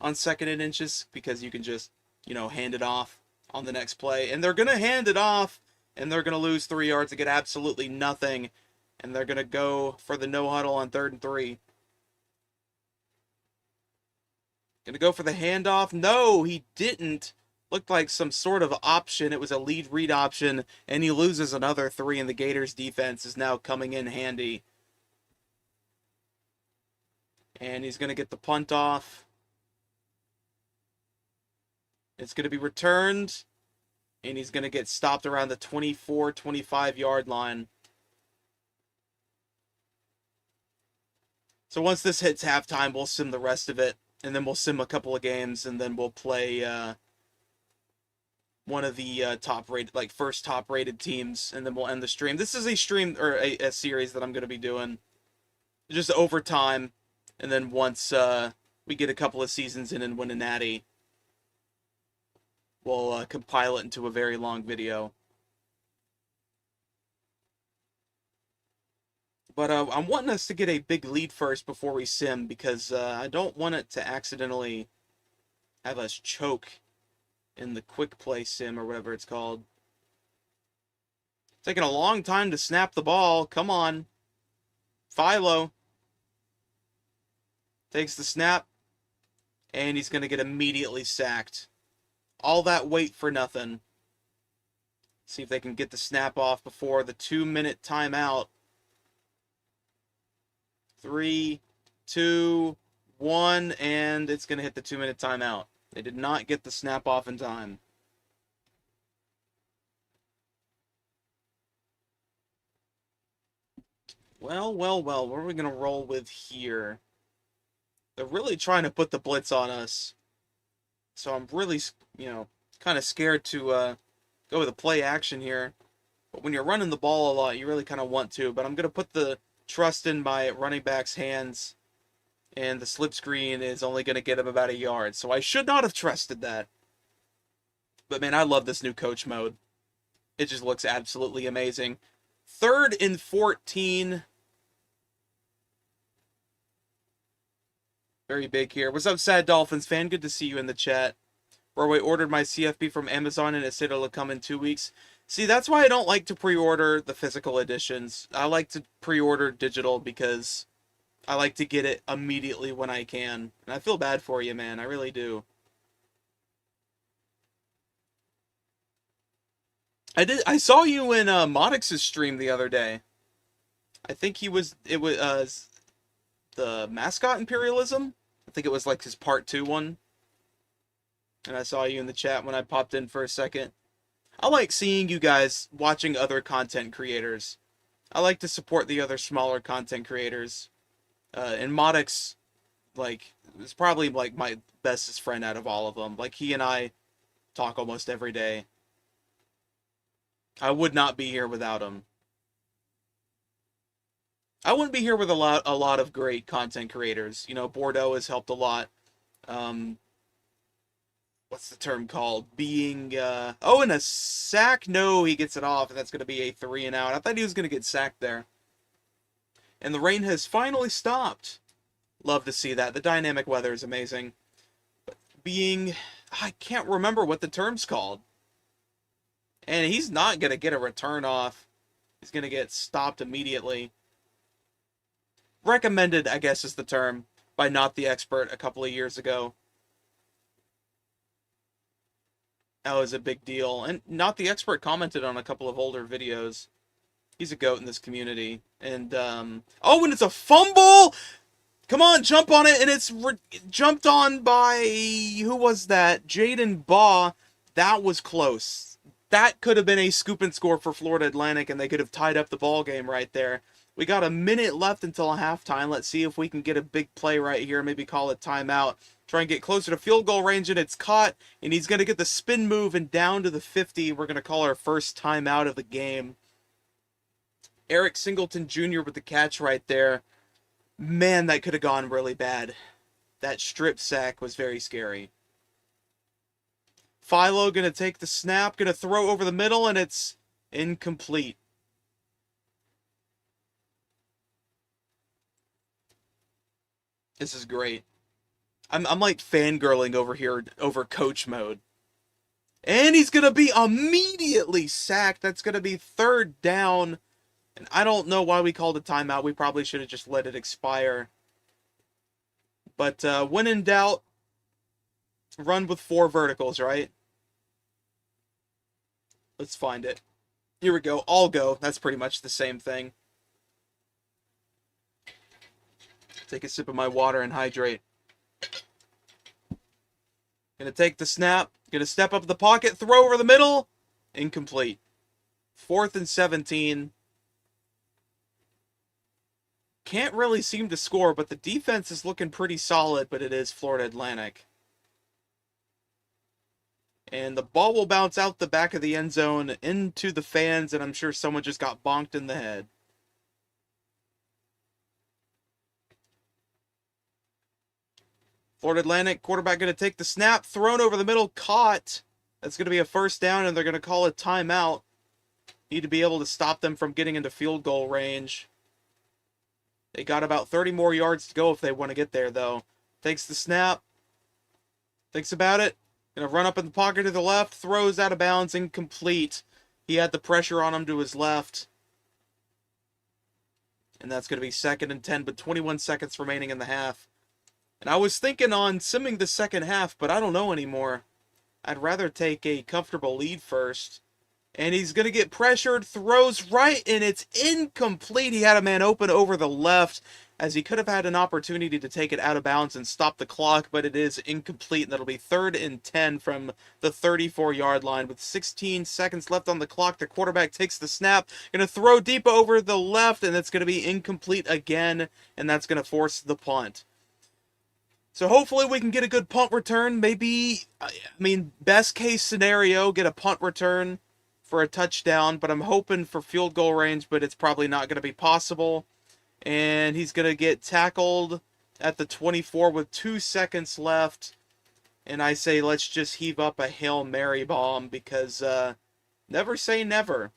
on 2nd and inches because you can just, hand it off on the next play. And they're going to hand it off and they're going to lose 3 yards and get absolutely nothing. And they're going to go for the no huddle on 3rd and 3. Going to go for the handoff. No, he didn't. Looked like some sort of option. It was a lead read option, and he loses another 3, and the Gators defense is now coming in handy. And he's going to get the punt off. It's going to be returned, and he's going to get stopped around the 24, 25-yard line. So once this hits halftime, we'll sim the rest of it, and then we'll sim a couple of games, and then we'll play one of the top-rated, like first top-rated teams, and then we'll end the stream. This is a stream or a series that I'm going to be doing just over time, and then once we get a couple of seasons in and win a natty, we'll compile it into a very long video. But I'm wanting us to get a big lead first before we sim, because I don't want it to accidentally have us choke in the quick play sim or whatever it's called. Taking a long time to snap the ball. Come on. Philo takes the snap, and he's going to get immediately sacked. All that wait for nothing. See if they can get the snap off before the 2-minute timeout. 3, 2, 1, and it's going to hit the 2-minute timeout. They did not get the snap off in time. Well, what are we going to roll with here? They're really trying to put the blitz on us. So I'm really, kind of scared to go with a play action here. But when you're running the ball a lot, you really kind of want to. But I'm going to put the trust in my running back's hands. And the slip screen is only going to get him about a yard. So I should not have trusted that. But man, I love this new coach mode. It just looks absolutely amazing. 3rd and 14. Very big here. What's up, Sad Dolphins fan? Good to see you in the chat. Where I ordered my CFB from Amazon and it said it'll come in 2 weeks. See, that's why I don't like to pre-order the physical editions. I like to pre-order digital because I like to get it immediately when I can. And I feel bad for you, man. I really do. I saw you in Modix's stream the other day. I think it was the mascot imperialism. I think it was like his part 2 one. And I saw you in the chat when I popped in for a second. I like seeing you guys watching other content creators. I like to support the other smaller content creators. And Modix, like, is probably like my bestest friend out of all of them. Like, he and I talk almost every day. I would not be here without him. I wouldn't be here with a lot of great content creators. You know, Bordeaux has helped a lot. What's the term called? Being, oh, and a sack? No, he gets it off, and that's going to be a 3 and out. I thought he was going to get sacked there. And the rain has finally stopped. Love to see that. The dynamic weather is amazing. But being, I can't remember what the term's called. And he's not going to get a return off. He's going to get stopped immediately. Recommended, I guess is the term, by Not the Expert a couple of years ago. That was a big deal. And Not the Expert commented on a couple of older videos. He's a goat in this community. And, oh, and it's a fumble! Come on, jump on it, and it's jumped on by, who was that? Jaden Baugh. That was close. That could have been a scoop and score for Florida Atlantic, and they could have tied up the ball game right there. We got a minute left until halftime. Let's see if we can get a big play right here. Maybe call it timeout. Try and get closer to field goal range, and it's caught. And he's going to get the spin move and down to the 50. We're going to call our first timeout of the game. Eric Singleton Jr. with the catch right there. Man, that could have gone really bad. That strip sack was very scary. Philo going to take the snap, going to throw over the middle, and it's incomplete. This is great. I'm like fangirling over here over coach mode. And he's going to be immediately sacked. That's going to be 3rd down. And I don't know why we called a timeout. We probably should have just let it expire. But when in doubt, run with 4 verticals, right? Let's find it. Here we go. All go. That's pretty much the same thing. Take a sip of my water and hydrate. Gonna take the snap. Gonna step up the pocket. Throw over the middle. Incomplete. 4th and 17. Can't really seem to score, but the defense is looking pretty solid, but it is Florida Atlantic. And the ball will bounce out the back of the end zone into the fans, and I'm sure someone just got bonked in the head. Florida Atlantic quarterback going to take the snap, thrown over the middle, caught. That's going to be a 1st down, and they're going to call it timeout. Need to be able to stop them from getting into field goal range. They got about 30 more yards to go if they want to get there, though. Takes the snap. Thinks about it. Going to run up in the pocket to the left. Throws out of bounds. Incomplete. He had the pressure on him to his left. And that's going to be 2nd and 10, but 21 seconds remaining in the half. And I was thinking on simming the second half, but I don't know anymore. I'd rather take a comfortable lead first. And he's going to get pressured, throws right, and it's incomplete. He had a man open over the left. as he could have had an opportunity to take it out of bounds and stop the clock, but it is incomplete, and that'll be 3rd and 10 from the 34-yard line. With 16 seconds left on the clock, the quarterback takes the snap, going to throw deep over the left, and it's going to be incomplete again, and that's going to force the punt. So hopefully we can get a good punt return. Maybe, best case scenario, get a punt return for a touchdown, but I'm hoping for field goal range, but it's probably not going to be possible. And he's going to get tackled at the 24 with 2 seconds left. And I say let's just heave up a Hail Mary bomb, because never say never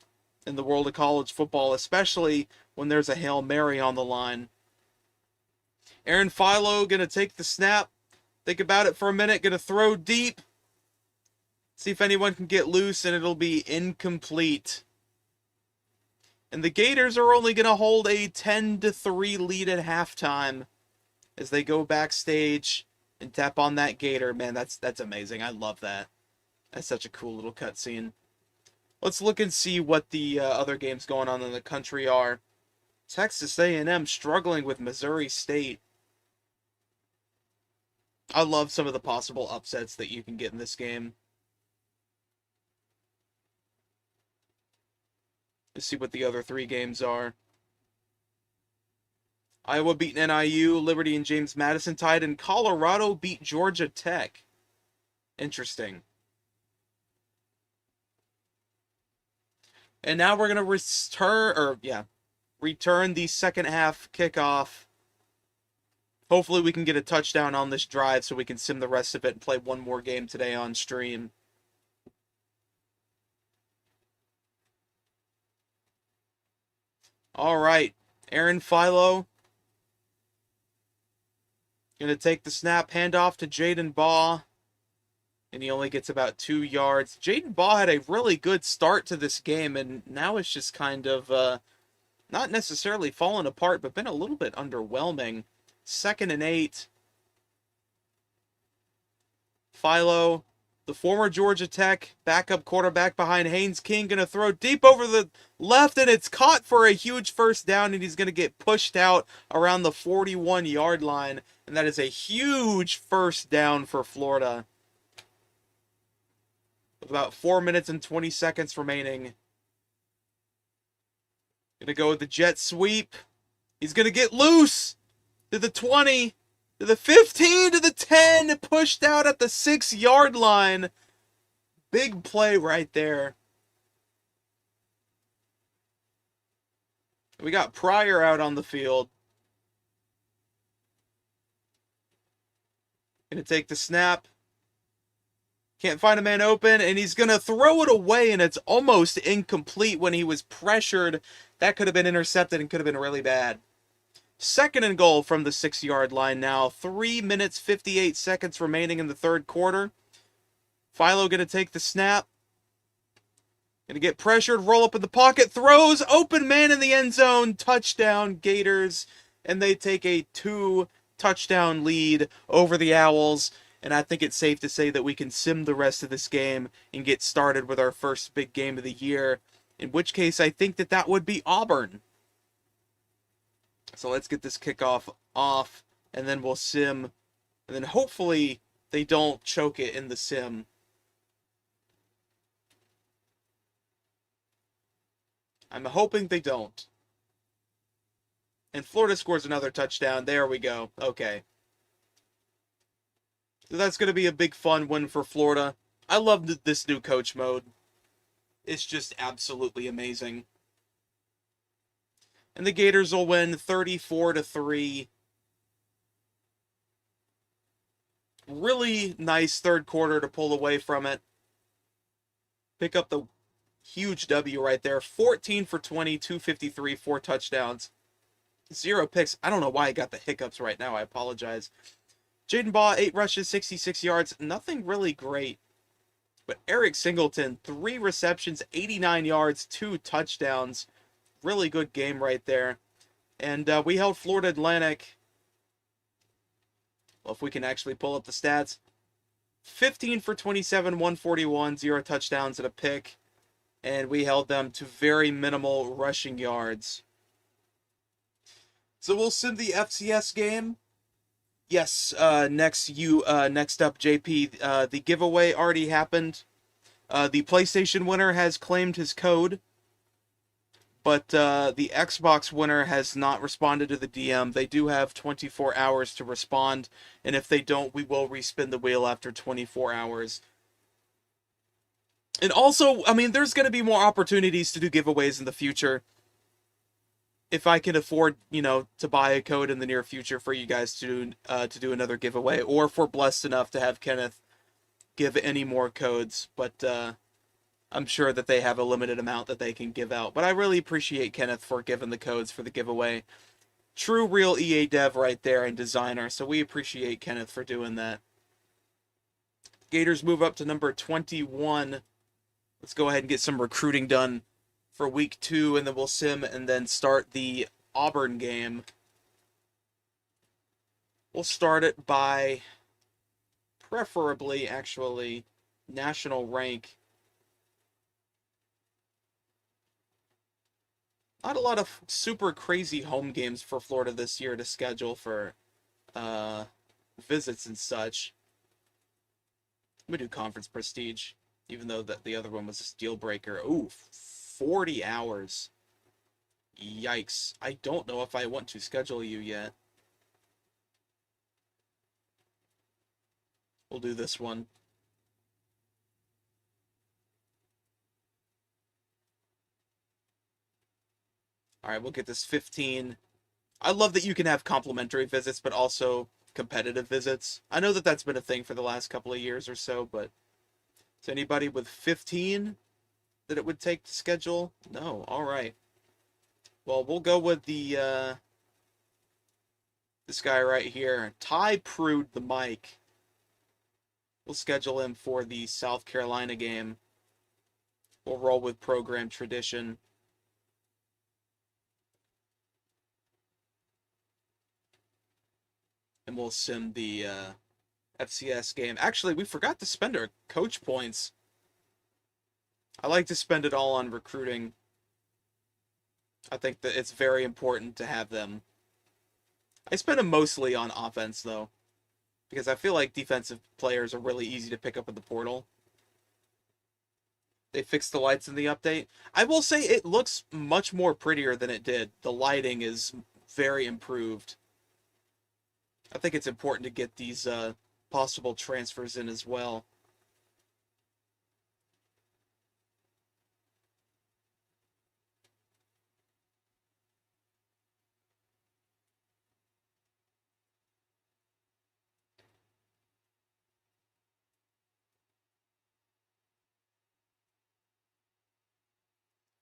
in the world of college football, especially when there's a Hail Mary on the line. Aaron Philo going to take the snap. Think about it for a minute. Going to throw deep. See if anyone can get loose, and it'll be incomplete. And the Gators are only going to hold a 10-3 lead at halftime as they go backstage and tap on that Gator. Man, that's amazing. I love that. That's such a cool little cutscene. Let's look and see what the other games going on in the country are. Texas A&M struggling with Missouri State. I love some of the possible upsets that you can get in this game. Let's see what the other 3 games are. Iowa beating NIU, Liberty and James Madison tied, and Colorado beat Georgia Tech. Interesting. And now we're going to return the second half kickoff. Hopefully we can get a touchdown on this drive so we can sim the rest of it and play one more game today on stream. All right, Aaron Philo going to take the snap, hand off to Jaden Baugh, and he only gets about 2 yards. Jaden Baugh had a really good start to this game, and now it's just kind of not necessarily fallen apart, but been a little bit underwhelming. 2nd and 8. Philo, the former Georgia Tech backup quarterback behind Haynes King, going to throw deep over the left, and it's caught for a huge first down, and he's going to get pushed out around the 41-yard line, and that is a huge first down for Florida. With about 4 minutes and 20 seconds remaining. Going to go with the jet sweep. He's going to get loose to the 20, to the 15, to the 10, pushed out at the 6-yard line. Big play right there. We got Pryor out on the field. Going to take the snap. Can't find a man open, and he's going to throw it away, and it's almost incomplete when he was pressured. That could have been intercepted and could have been really bad. 2nd and goal from the 6-yard line now. 3 minutes, 58 seconds remaining in the third quarter. Philo going to take the snap. Going to get pressured, roll up in the pocket, throws, open man in the end zone, touchdown Gators, and they take a 2-touchdown lead over the Owls. And I think it's safe to say that we can sim the rest of this game and get started with our first big game of the year, in which case I think that would be Auburn. So let's get this kickoff off, and then we'll sim, and then hopefully they don't choke it in the sim. I'm hoping they don't. And Florida scores another touchdown. There we go. Okay. So that's going to be a big fun win for Florida. I love this new coach mode. It's just absolutely amazing. And the Gators will win 34-3. Really nice third quarter to pull away from it. Pick up the huge W right there. 14 for 20, 253, 4 touchdowns. 0 picks. I don't know why I got the hiccups right now. I apologize. Jaden Baugh, 8 rushes, 66 yards. Nothing really great. But Eric Singleton, 3 receptions, 89 yards, 2 touchdowns. Really good game right there. And we held Florida Atlantic. Well, if we can actually pull up the stats. 15 for 27, 141, 0 touchdowns and a pick. And we held them to very minimal rushing yards. So we'll sim the FCS game. Yes, next up, JP. The giveaway already happened. The PlayStation winner has claimed his code, but the Xbox winner has not responded to the DM. They do have 24 hours to respond, and if they don't, we will respin the wheel after 24 hours. And also, I mean, there's going to be more opportunities to do giveaways in the future. If I can afford, to buy a code in the near future for you guys to do another giveaway, or if we're blessed enough to have Kenneth give any more codes, but I'm sure that they have a limited amount that they can give out. But I really appreciate Kenneth for giving the codes for the giveaway. True, real EA dev right there and designer, so we appreciate Kenneth for doing that. Gators move up to number 21. Let's go ahead and get some recruiting done for week 2, and then we'll sim and then start the Auburn game. We'll start it by preferably, actually, national rank. Not a lot of super crazy home games for Florida this year to schedule for visits and such. I'm gonna do conference prestige, even though the other one was a deal breaker. Ooh, 40 hours. Yikes. I don't know if I want to schedule you yet. We'll do this one. Alright, we'll get this 15. I love that you can have complimentary visits, but also competitive visits. I know that that's been a thing for the last couple of years or so, but is anybody with 15 that it would take to schedule? No. Alright. Well, we'll go with the, this guy right here. Ty Prude the mic. We'll schedule him for the South Carolina game. We'll roll with program tradition. And we'll sim the FCS game. Actually, we forgot to spend our coach points. I like to spend it all on recruiting. I think that it's very important to have them. I spend them mostly on offense, though, because I feel like defensive players are really easy to pick up in the portal. They fixed the lights in the update. I will say it looks much more prettier than it did. The lighting is very improved. I think it's important to get these possible transfers in as well.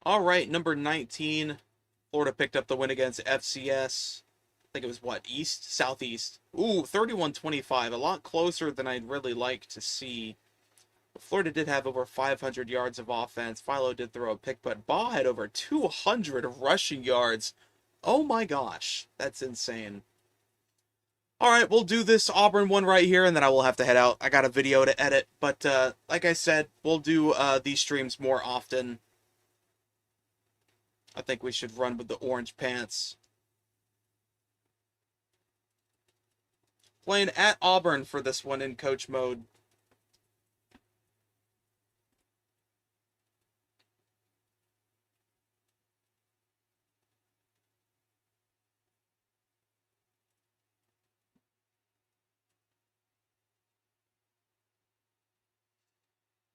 All right, number 19. Florida picked up the win against FCS. I think it was what, East? Southeast. Ooh, 31-25. A lot closer than I'd really like to see. But Florida did have over 500 yards of offense. Philo did throw a pick, but Baugh had over 200 rushing yards. Oh my gosh, that's insane. All right, we'll do this Auburn one right here, and then I will have to head out. I got a video to edit, but like I said, we'll do these streams more often. I think we should run with the orange pants. Playing at Auburn for this one in coach mode.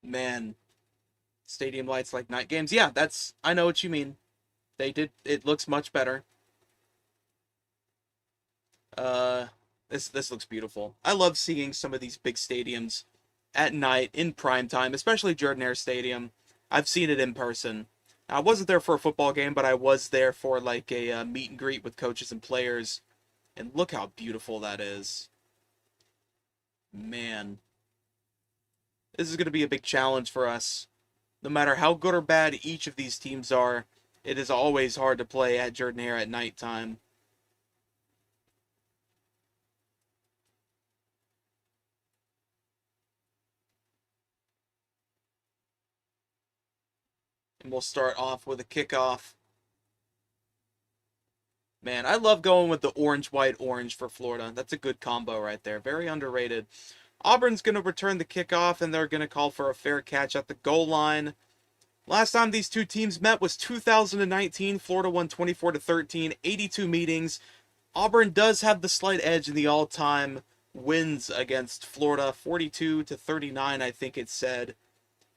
Man, stadium lights like night games. Yeah, I know what you mean. It looks much better. Uh, this looks beautiful. I love seeing some of these big stadiums at night in prime time, especially Jordan-Hare Stadium. I've seen it in person. I wasn't there for a football game, but I was there for like a meet and greet with coaches and players. And look how beautiful that is. Man, this is going to be a big challenge for us. No matter how good or bad each of these teams are, it is always hard to play at Jordan-Hare at nighttime. And we'll start off with a kickoff. Man, I love going with the orange, white, orange for Florida. That's a good combo right there. Very underrated. Auburn's going to return the kickoff, and they're going to call for a fair catch at the goal line. Last time these two teams met was 2019. Florida won 24-13, 82 meetings. Auburn does have the slight edge in the all-time wins against Florida, 42-39, I think it said.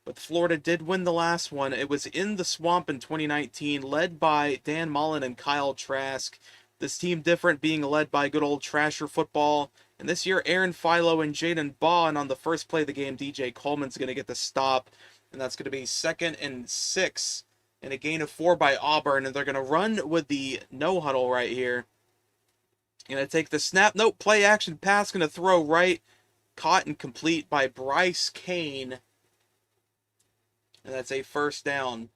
But Florida did win the last one. It was in the Swamp in 2019, led by Dan Mullen and Kyle Trask. This team different, being led by good old Trasher football. And this year, Aaron Philo and Jaden Baugh, and on the first play of the game, DJ Coleman's going to get the stop. And that's going to be 2nd and 6, and a gain of 4 by Auburn. And they're going to run with the no huddle right here. Going to take the snap. Nope, play action pass. Going to throw right. Caught and complete by Bryce Kane. And that's a first down.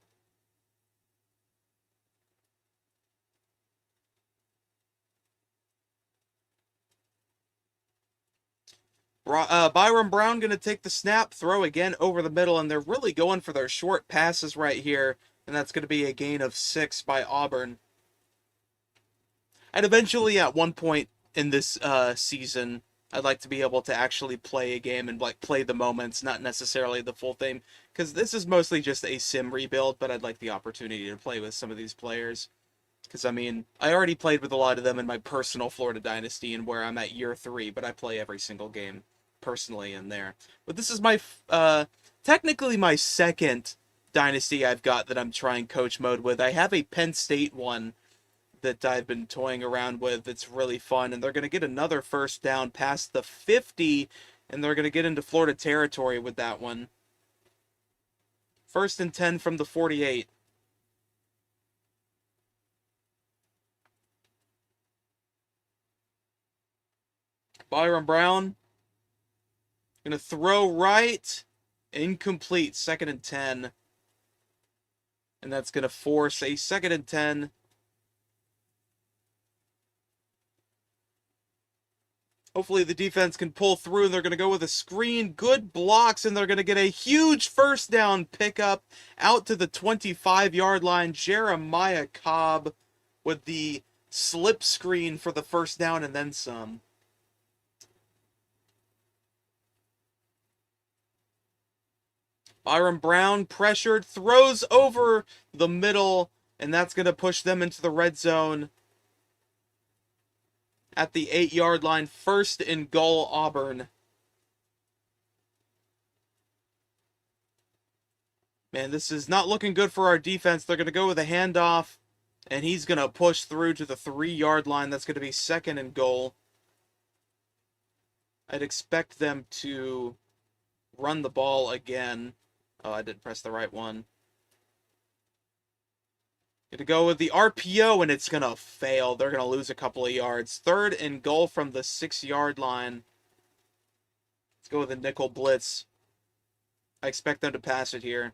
Byron Brown going to take the snap, throw again over the middle, and they're really going for their short passes right here. And that's going to be a gain of 6 by Auburn. And eventually, at one point in this season, I'd like to be able to actually play a game and like play the moments, not necessarily the full thing, because this is mostly just a sim rebuild. But I'd like the opportunity to play with some of these players, because I mean, I already played with a lot of them in my personal Florida Dynasty, and where I'm at year 3, but I play every single game personally in there. But this is my technically my second Dynasty I've got that I'm trying coach mode with. I have a Penn State one that I've been toying around with. It's really fun, and they're going to get another first down past the 50, and they're going to get into Florida territory with that one. 1st and 10 from the 48. Byron Brown going to throw right, incomplete, 2nd and 10, and that's going to force a 2nd and 10. Hopefully the defense can pull through, and they're going to go with a screen. Good blocks, and they're going to get a huge first down pickup out to the 25-yard line. Jeremiah Cobb with the slip screen for the first down and then some. Byron Brown pressured, throws over the middle, and that's going to push them into the red zone. At the 8-yard line, 1st and goal, Auburn. Man, this is not looking good for our defense. They're going to go with a handoff, and he's going to push through to the 3-yard line. That's going to be 2nd and goal. I'd expect them to run the ball again. Oh, I didn't press the right one. Going to go with the RPO, and it's going to fail. They're going to lose a couple of yards. 3rd and goal from the 6-yard line. Let's go with the nickel blitz. I expect them to pass it here.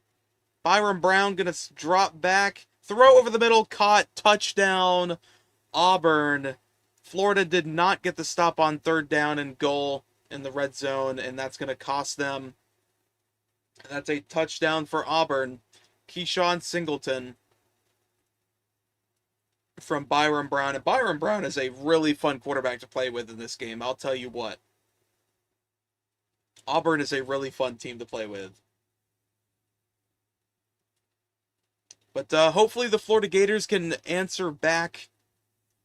Byron Brown going to drop back. Throw over the middle. Caught. Touchdown. Auburn. Florida did not get the stop on 3rd down and goal in the red zone, and that's going to cost them. That's a touchdown for Auburn. Keyshawn Singleton from Byron Brown. And Byron Brown is a really fun quarterback to play with in this game. I'll tell you what. Auburn is a really fun team to play with. But hopefully the Florida Gators can answer back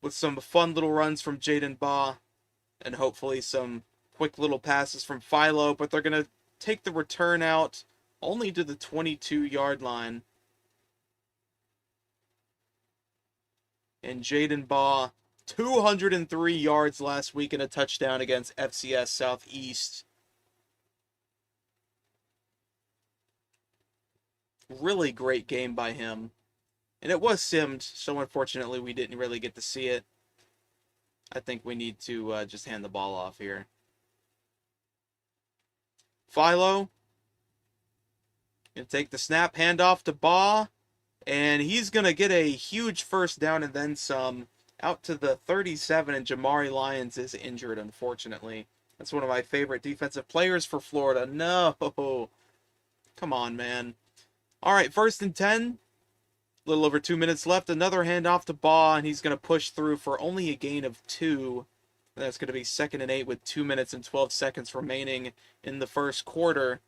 with some fun little runs from Jaden Baugh. And hopefully some quick little passes from Philo. But they're going to take the return out only to the 22-yard line. And Jaden Baugh, 203 yards last week and a touchdown against FCS Southeast. Really great game by him. And it was simmed, so unfortunately we didn't really get to see it. I think we need to just hand the ball off here. Philo. Gonna take the snap, hand off to Baugh. And he's going to get a huge first down and then some out to the 37. And Jamari Lyons is injured, unfortunately. That's one of my favorite defensive players for Florida. No. Come on, man. All right, 1st and 10 A little over 2 minutes left. Another handoff to Baugh, and he's going to push through for only a gain of 2. That's going to be 2nd and 8 with 2 minutes and 12 seconds remaining in the first quarter.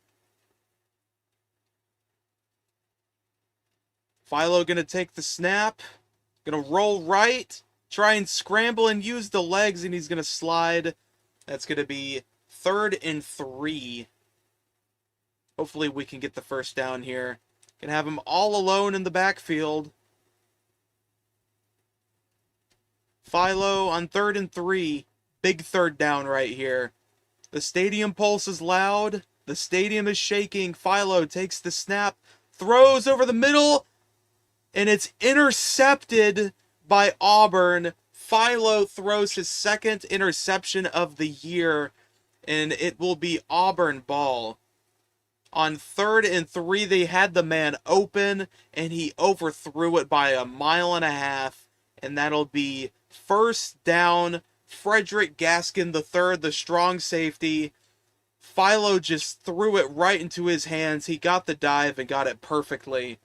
Philo going to take the snap. Going to roll right. Try and scramble and use the legs, and he's going to slide. That's going to be 3rd and 3. Hopefully we can get the first down here. Gonna have him all alone in the backfield. Philo on 3rd and 3. Big 3rd down right here. The stadium pulse is loud. The stadium is shaking. Philo takes the snap. Throws over the middle. And it's intercepted by Auburn. Philo throws his 2nd interception of the year. And it will be Auburn ball. On 3rd and 3, they had the man open, and he overthrew it by 1.5 miles. And that'll be 1st down. Frederick Gaskin III, the strong safety. Philo just threw it right into his hands. He got the dive and got it perfectly.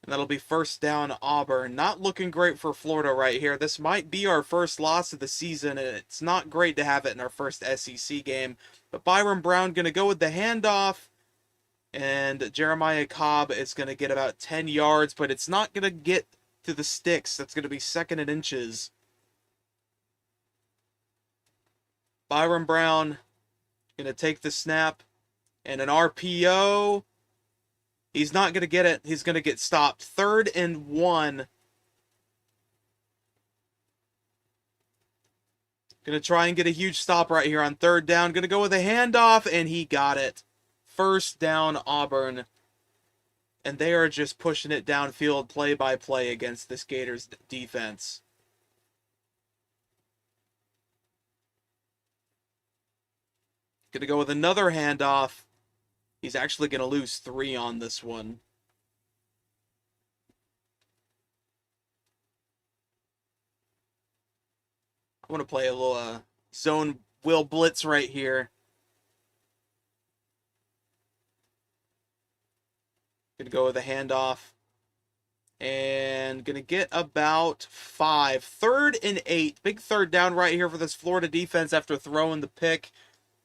And that'll be 1st down Auburn. Not looking great for Florida right here. This might be our first loss of the season, and it's not great to have it in our first SEC game. But Byron Brown going to go with the handoff. And Jeremiah Cobb is going to get about 10 yards, but it's not going to get to the sticks. That's going to be 2nd and inches. Byron Brown going to take the snap and an RPO. He's not going to get it. He's going to get stopped. 3rd and 1. Going to try and get a huge stop right here on 3rd down. Going to go with a handoff, and he got it. 1st down Auburn. And they are just pushing it downfield play by play against this Gators defense. Going to go with another handoff. He's actually going to lose 3 on this one. I want to play a little zone will blitz right here. Gonna go with a handoff. And gonna get about 5. 3rd and 8. Big 3rd down right here for this Florida defense after throwing the pick.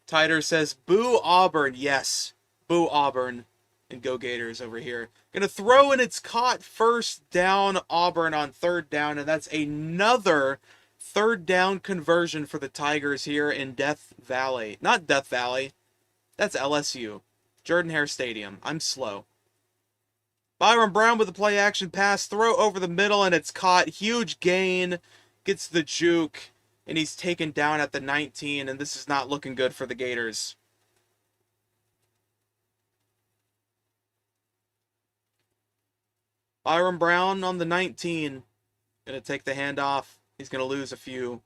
Titer says, boo Auburn. Yes, boo Auburn. And go Gators over here. Gonna throw, and it's caught. 1st down Auburn on 3rd down. And that's another 3rd down conversion for the Tigers here in Death Valley. Not Death Valley. That's LSU. Jordan-Hare Stadium. I'm slow. Byron Brown with a play action pass, throw over the middle, and it's caught. Huge gain, gets the juke, and he's taken down at the 19, and this is not looking good for the Gators. Byron Brown on the 19, going to take the handoff. He's going to lose a few.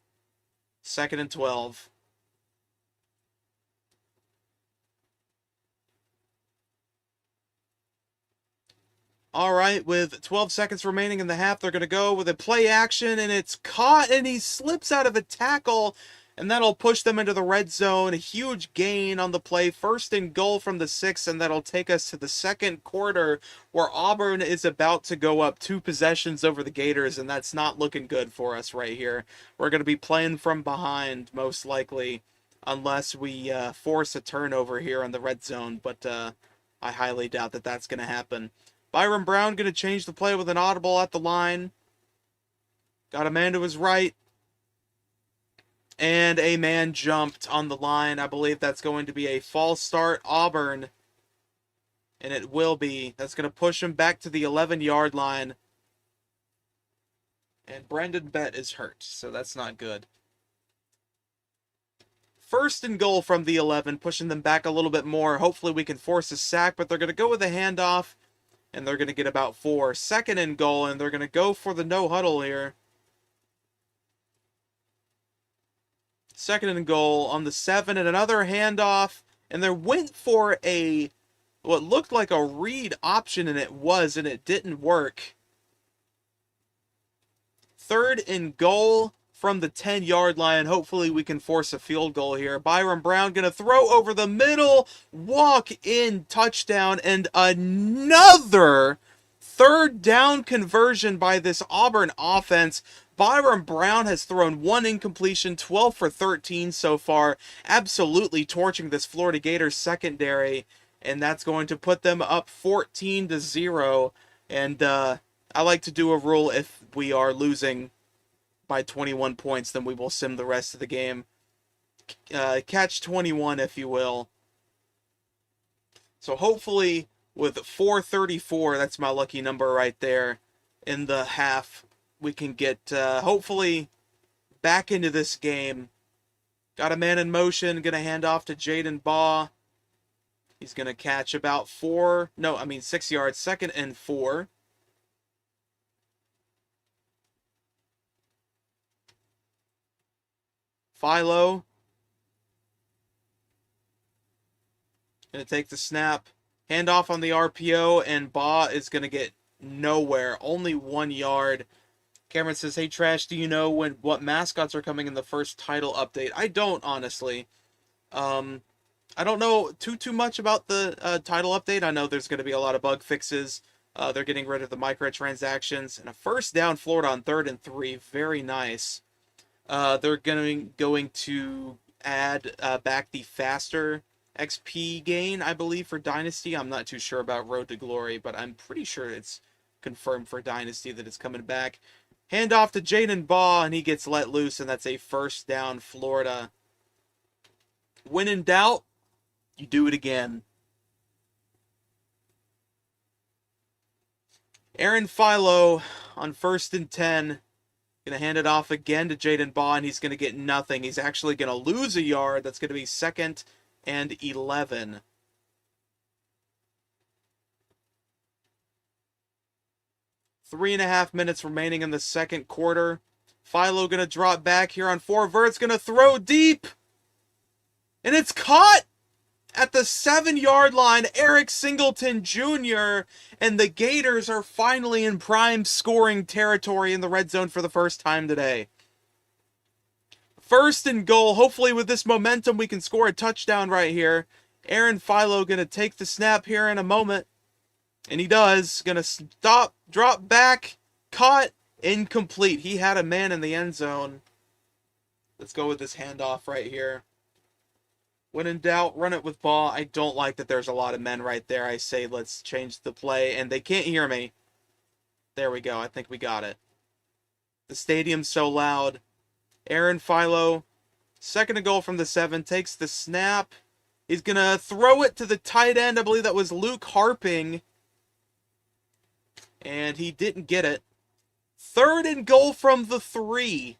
2nd and 12. All right, with 12 seconds remaining in the half, they're going to go with a play action, and it's caught, and he slips out of a tackle, and that'll push them into the red zone. A huge gain on the play. 1st and goal from the 6, and that'll take us to the 2nd quarter, where Auburn is about to go up 2 possessions over the Gators, and that's not looking good for us right here. We're going to be playing from behind, most likely, unless we force a turnover here in the red zone, but I highly doubt that that's going to happen. Byron Brown going to change the play with an audible at the line. Got a man to his right. And a man jumped on the line. I believe that's going to be a false start Auburn. And it will be. That's going to push him back to the 11-yard line. And Brandon Bett is hurt, so that's not good. 1st and goal from the 11, pushing them back a little bit more. Hopefully we can force a sack, but they're going to go with a handoff. And they're going to get about 4. 2nd and goal, and they're going to go for the no huddle here. 2nd and goal on the 7, and another handoff. And they went for what looked like a read option, and it didn't work. 3rd and goal from the 10-yard line. Hopefully we can force a field goal here. Byron Brown going to throw over the middle, walk in touchdown, and another third down conversion by this Auburn offense. Byron Brown has thrown one incompletion, 12 for 13 so far, absolutely torching this Florida Gators secondary, and that's going to put them up 14-0. And I like to do a rule: if we are losing by 21 points, then we will sim the rest of the game. Catch 21, if you will. So hopefully with 4:34, that's my lucky number right there, in the half, we can get, hopefully, back into this game. Got a man in motion, going to hand off to Jaden Baugh. He's going to catch about 6 yards, 2nd and 4. Philo going to take the snap, hand off on the RPO, and Baugh is going to get nowhere, only 1 yard. Cameron says, "Hey Trash, do you know what mascots are coming in the first title update?" I don't, honestly. I don't know too much about the title update. I know there's going to be a lot of bug fixes. They're getting rid of the microtransactions, and a first down Florida on 3rd and 3. Very nice. They're going to add back the faster XP gain, I believe, for Dynasty. I'm not too sure about Road to Glory, but I'm pretty sure it's confirmed for Dynasty that it's coming back. Hand off to Jaden Baugh, and he gets let loose, and that's a first down Florida. When in doubt, you do it again. Aaron Philo on 1st and 10. Going to hand it off again to Jaden Baugh, and he's going to get nothing. He's actually going to lose a yard. That's going to be 2nd and 11. Three and a half minutes remaining in the second quarter. Philo going to drop back here on 4 verts. Going to throw deep. And it's caught at the 7-yard line. Eric Singleton Jr. And the Gators are finally in prime scoring territory in the red zone for the first time today. 1st and goal. Hopefully with this momentum we can score a touchdown right here. Aaron Philo going to take the snap here in a moment. And he does. Going to stop, drop back, caught, incomplete. He had a man in the end zone. Let's go with this handoff right here. When in doubt, run it with Baugh. I don't like that there's a lot of men right there. I say let's change the play, and they can't hear me. There we go. I think we got it. The stadium's so loud. Aaron Philo, 2nd and goal from the 7, takes the snap. He's going to throw it to the tight end. I believe that was Luke Harping. And he didn't get it. 3rd and goal from the 3.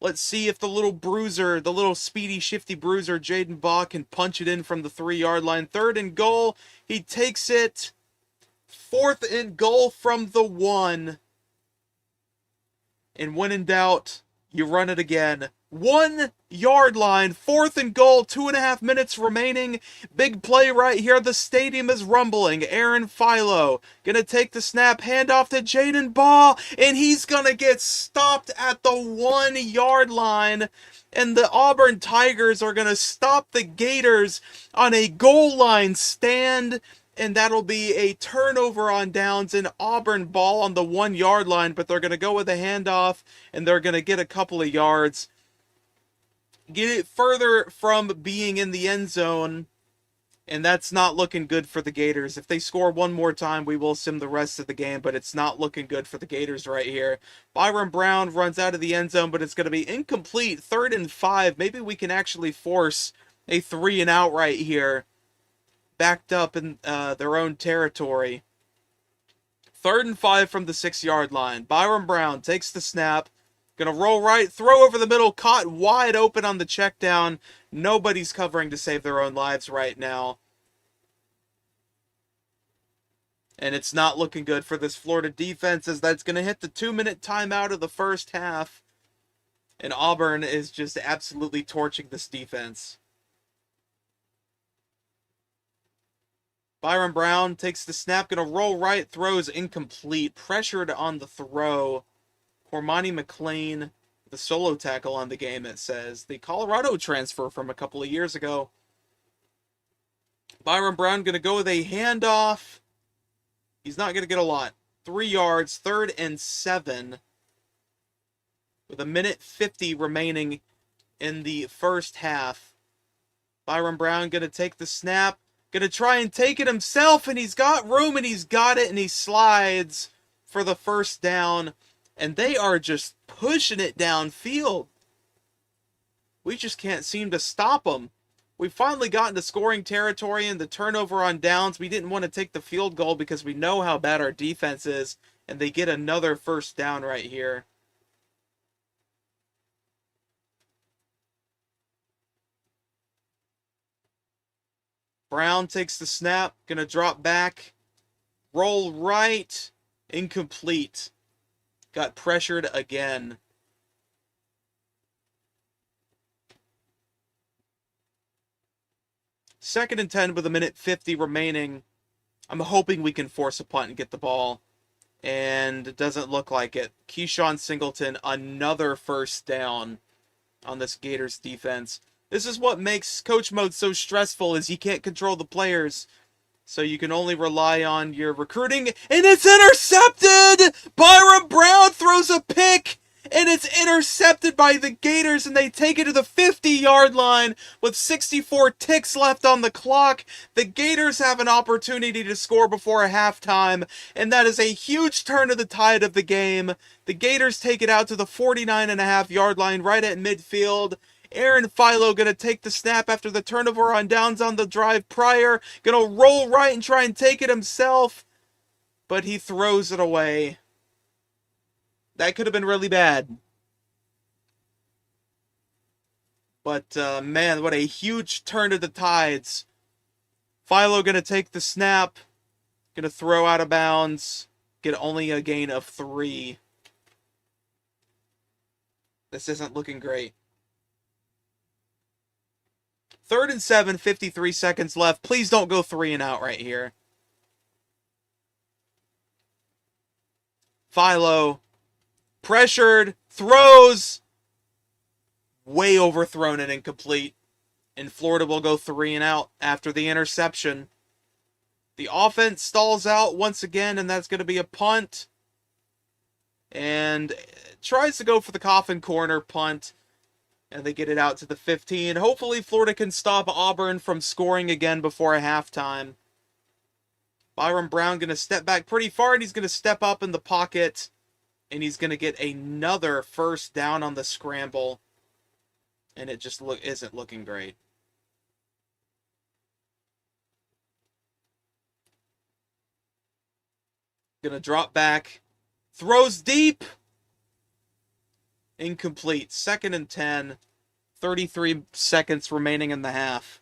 Let's see if the little bruiser, the little speedy, shifty bruiser, Jaden Baugh, can punch it in from the 3-yard line. 3rd and goal. He takes it. 4th and goal from the 1. And when in doubt, you run it again. 1-yard line. 4th and goal. 2.5 minutes remaining. Big play right here. The stadium is rumbling. Aaron Philo gonna take the snap. Hand off to Jaden Baugh. And he's gonna get stopped at the 1-yard line. And the Auburn Tigers are gonna stop the Gators on a goal line stand. And that'll be a turnover on downs, and Auburn ball on the 1-yard line, but they're going to go with a handoff, and they're going to get a couple of yards. Get it further from being in the end zone, and that's not looking good for the Gators. If they score one more time, we will sim the rest of the game, but it's not looking good for the Gators right here. Byron Brown runs out of the end zone, but it's going to be incomplete. 3rd and 5. Maybe we can actually force a 3-and-out right here. Backed up in their own territory. 3rd and 5 from the 6-yard line. Byron Brown takes the snap. Gonna roll right, throw over the middle, caught wide open on the check down. Nobody's covering to save their own lives right now. And it's not looking good for this Florida defense, as that's gonna hit the 2-minute timeout of the first half. And Auburn is just absolutely torching this defense. Byron Brown takes the snap, going to roll right, throws incomplete, pressured on the throw. Cormani McLean, the solo tackle on the game, it says. The Colorado transfer from a couple of years ago. Byron Brown going to go with a handoff. He's not going to get a lot. 3 yards, 3rd and 7. With 1:50 remaining in the first half. Byron Brown going to take the snap. Going to try and take it himself, and he's got room, and he's got it, and he slides for the first down. And they are just pushing it downfield. We just can't seem to stop them. We finally got into scoring territory, and the turnover on downs. We didn't want to take the field goal because we know how bad our defense is, and they get another first down right here. Brown takes the snap, gonna drop back, roll right, incomplete. Got pressured again. Second and 10 with 1:50 remaining. I'm hoping we can force a punt and get the ball. And it doesn't look like it. Keyshawn Singleton, another first down on this Gators defense. This is what makes coach mode so stressful, is you can't control the players. So you can only rely on your recruiting. And it's intercepted! Byron Brown throws a pick! And it's intercepted by the Gators, and they take it to the 50-yard line with 64 ticks left on the clock. The Gators have an opportunity to score before halftime, and that is a huge turn of the tide of the game. The Gators take it out to the 49.5-yard line right at midfield. Aaron Philo going to take the snap after the turnover on downs on the drive prior. Going to roll right and try and take it himself, but he throws it away. That could have been really bad. But, man, what a huge turn to the tides. Philo going to take the snap. Going to throw out of bounds. Get only a gain of 3. This isn't looking great. 3rd and 7, 53 seconds left. Please don't go 3 and out right here. Philo. Pressured, throws, way overthrown and incomplete. And Florida will go 3 and out after the interception. The offense stalls out once again, and that's going to be a punt. And tries to go for the coffin corner punt. And they get it out to the 15. Hopefully Florida can stop Auburn from scoring again before halftime. Byron Brown going to step back pretty far, and he's going to step up in the pocket. And he's going to get another first down on the scramble. And it just isn't looking great. Going to drop back. Throws deep. Incomplete. 2nd and 10. 33 seconds remaining in the half.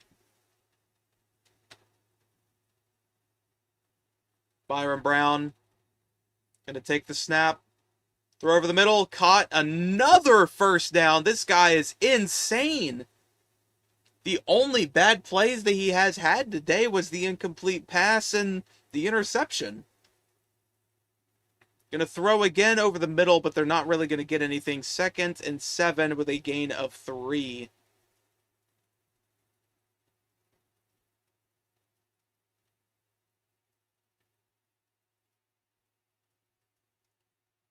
Byron Brown going to take the snap. Throw over the middle, caught, another first down. This guy is insane. The only bad plays that he has had today was the incomplete pass and the interception. Going to throw again over the middle, but they're not really going to get anything. 2nd and 7 with a gain of 3.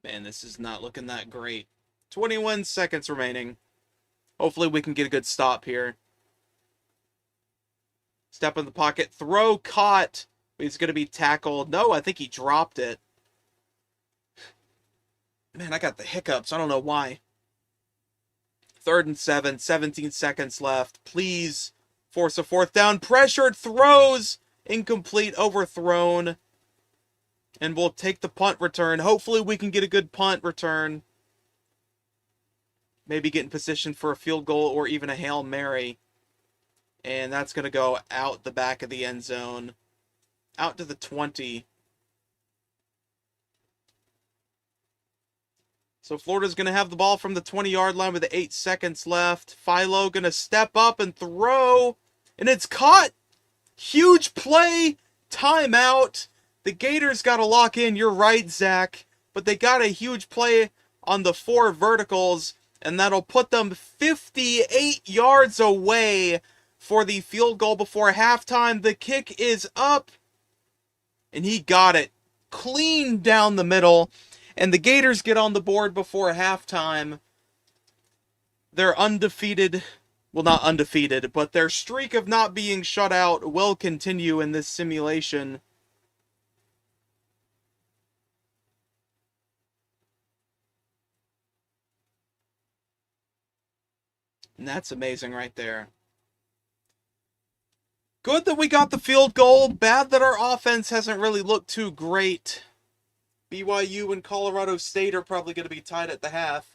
Man, this is not looking that great. 21 seconds remaining. Hopefully we can get a good stop here. Step in the pocket. Throw caught. He's going to be tackled. No, I think he dropped it. Man, I got the hiccups. I don't know why. 3rd and 7. 17 seconds left. Please force a 4th down. Pressured. Throws. Incomplete. Overthrown. And we'll take the punt return. Hopefully we can get a good punt return. Maybe get in position for a field goal or even a Hail Mary. And that's going to go out the back of the end zone. Out to the 20. So Florida's going to have the ball from the 20-yard line with 8 seconds left. Philo going to step up and throw. And it's caught. Huge play. Timeout. The Gators got to lock in. You're right, Zach. But they got a huge play on the 4 verticals. And that'll put them 58 yards away for the field goal before halftime. The kick is up. And he got it. clean down the middle, and the Gators get on the board before halftime. They're undefeated. Well, not undefeated, but their streak of not being shut out will continue in this simulation. And that's amazing right there. Good that we got the field goal. Bad that our offense hasn't really looked too great. BYU and Colorado State are probably going to be tied at the half.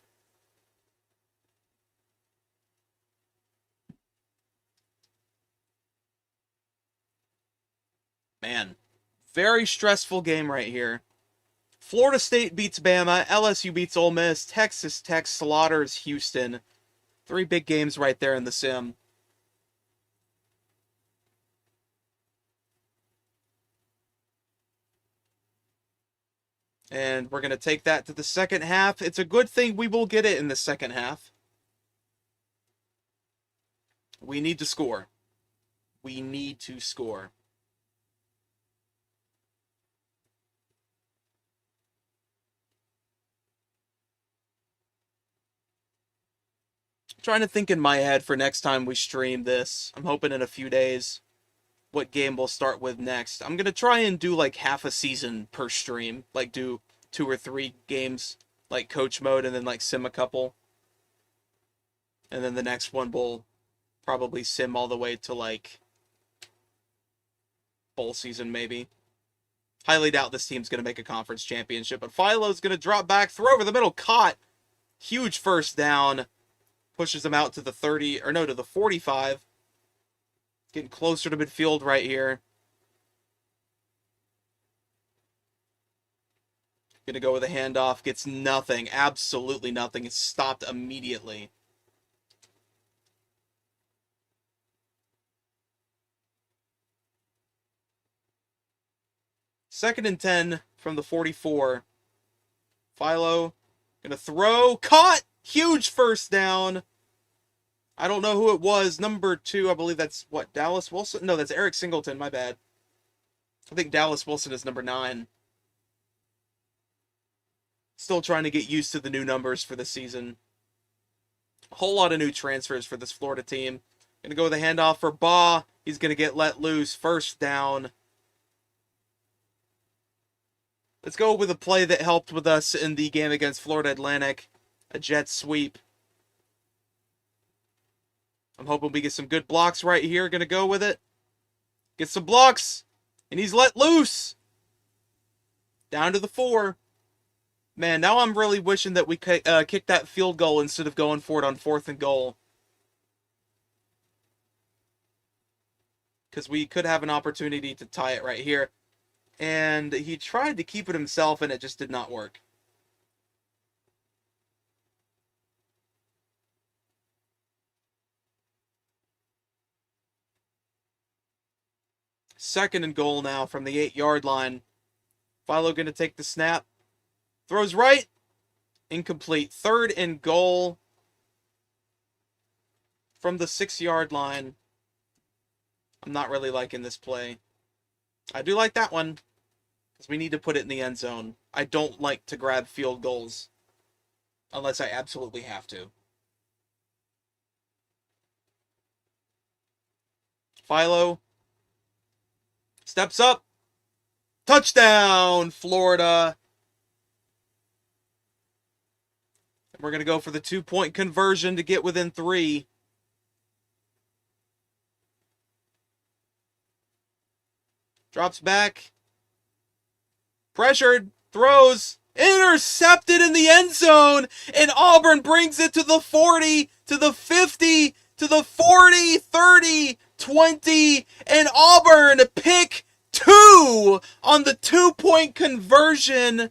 Man, very stressful game right here. Florida State beats Bama, LSU beats Ole Miss, Texas Tech slaughters Houston. 3 big games right there in the sim. And we're going to take that to the second half. It's a good thing we will get it in the second half. We need to score. We need to score. I'm trying to think in my head for next time we stream this. I'm hoping in a few days what game we'll start with next. I'm going to try and do like half a season per stream. Like do 2 or 3 games, like coach mode, and then like sim a couple. And then the next one will probably sim all the way to like bowl season maybe. Highly doubt this team's going to make a conference championship, but Philo's going to drop back, throw over the middle, caught. Huge first down. Pushes them out to the 30, or no, to the 45. Getting closer to midfield right here. Gonna go with a handoff. Gets nothing. Absolutely nothing. It's stopped immediately. Second and 10 from the 44. Philo gonna throw. Caught! Huge first down. I don't know who it was. Number 2, I believe that's, what, Dallas Wilson? No, that's Eric Singleton, my bad. I think Dallas Wilson is number 9. Still trying to get used to the new numbers for this season. A whole lot of new transfers for this Florida team. Gonna go with a handoff for Baugh. He's gonna get let loose. First down. Let's go with a play that helped with us in the game against Florida Atlantic. A jet sweep. I'm hoping we get some good blocks right here. Gonna go with it. Get some blocks. And he's let loose. Down to the 4. Man, now I'm really wishing that we kicked that field goal instead of going for it on 4th and goal. Because we could have an opportunity to tie it right here. And he tried to keep it himself, and it just did not work. Second and goal now from the 8-yard line. Philo going to take the snap. Throws right. Incomplete. Third and goal from the 6-yard line. I'm not really liking this play. I do like that one, because we need to put it in the end zone. I don't like to grab field goals unless I absolutely have to. Philo steps up. Touchdown, Florida. And we're going to go for the 2-point conversion to get within 3. Drops back. Pressured. Throws. Intercepted in the end zone. And Auburn brings it to the 40, to the 50, to the 40, 30, 20. And Auburn pick 2 on the 2-point conversion.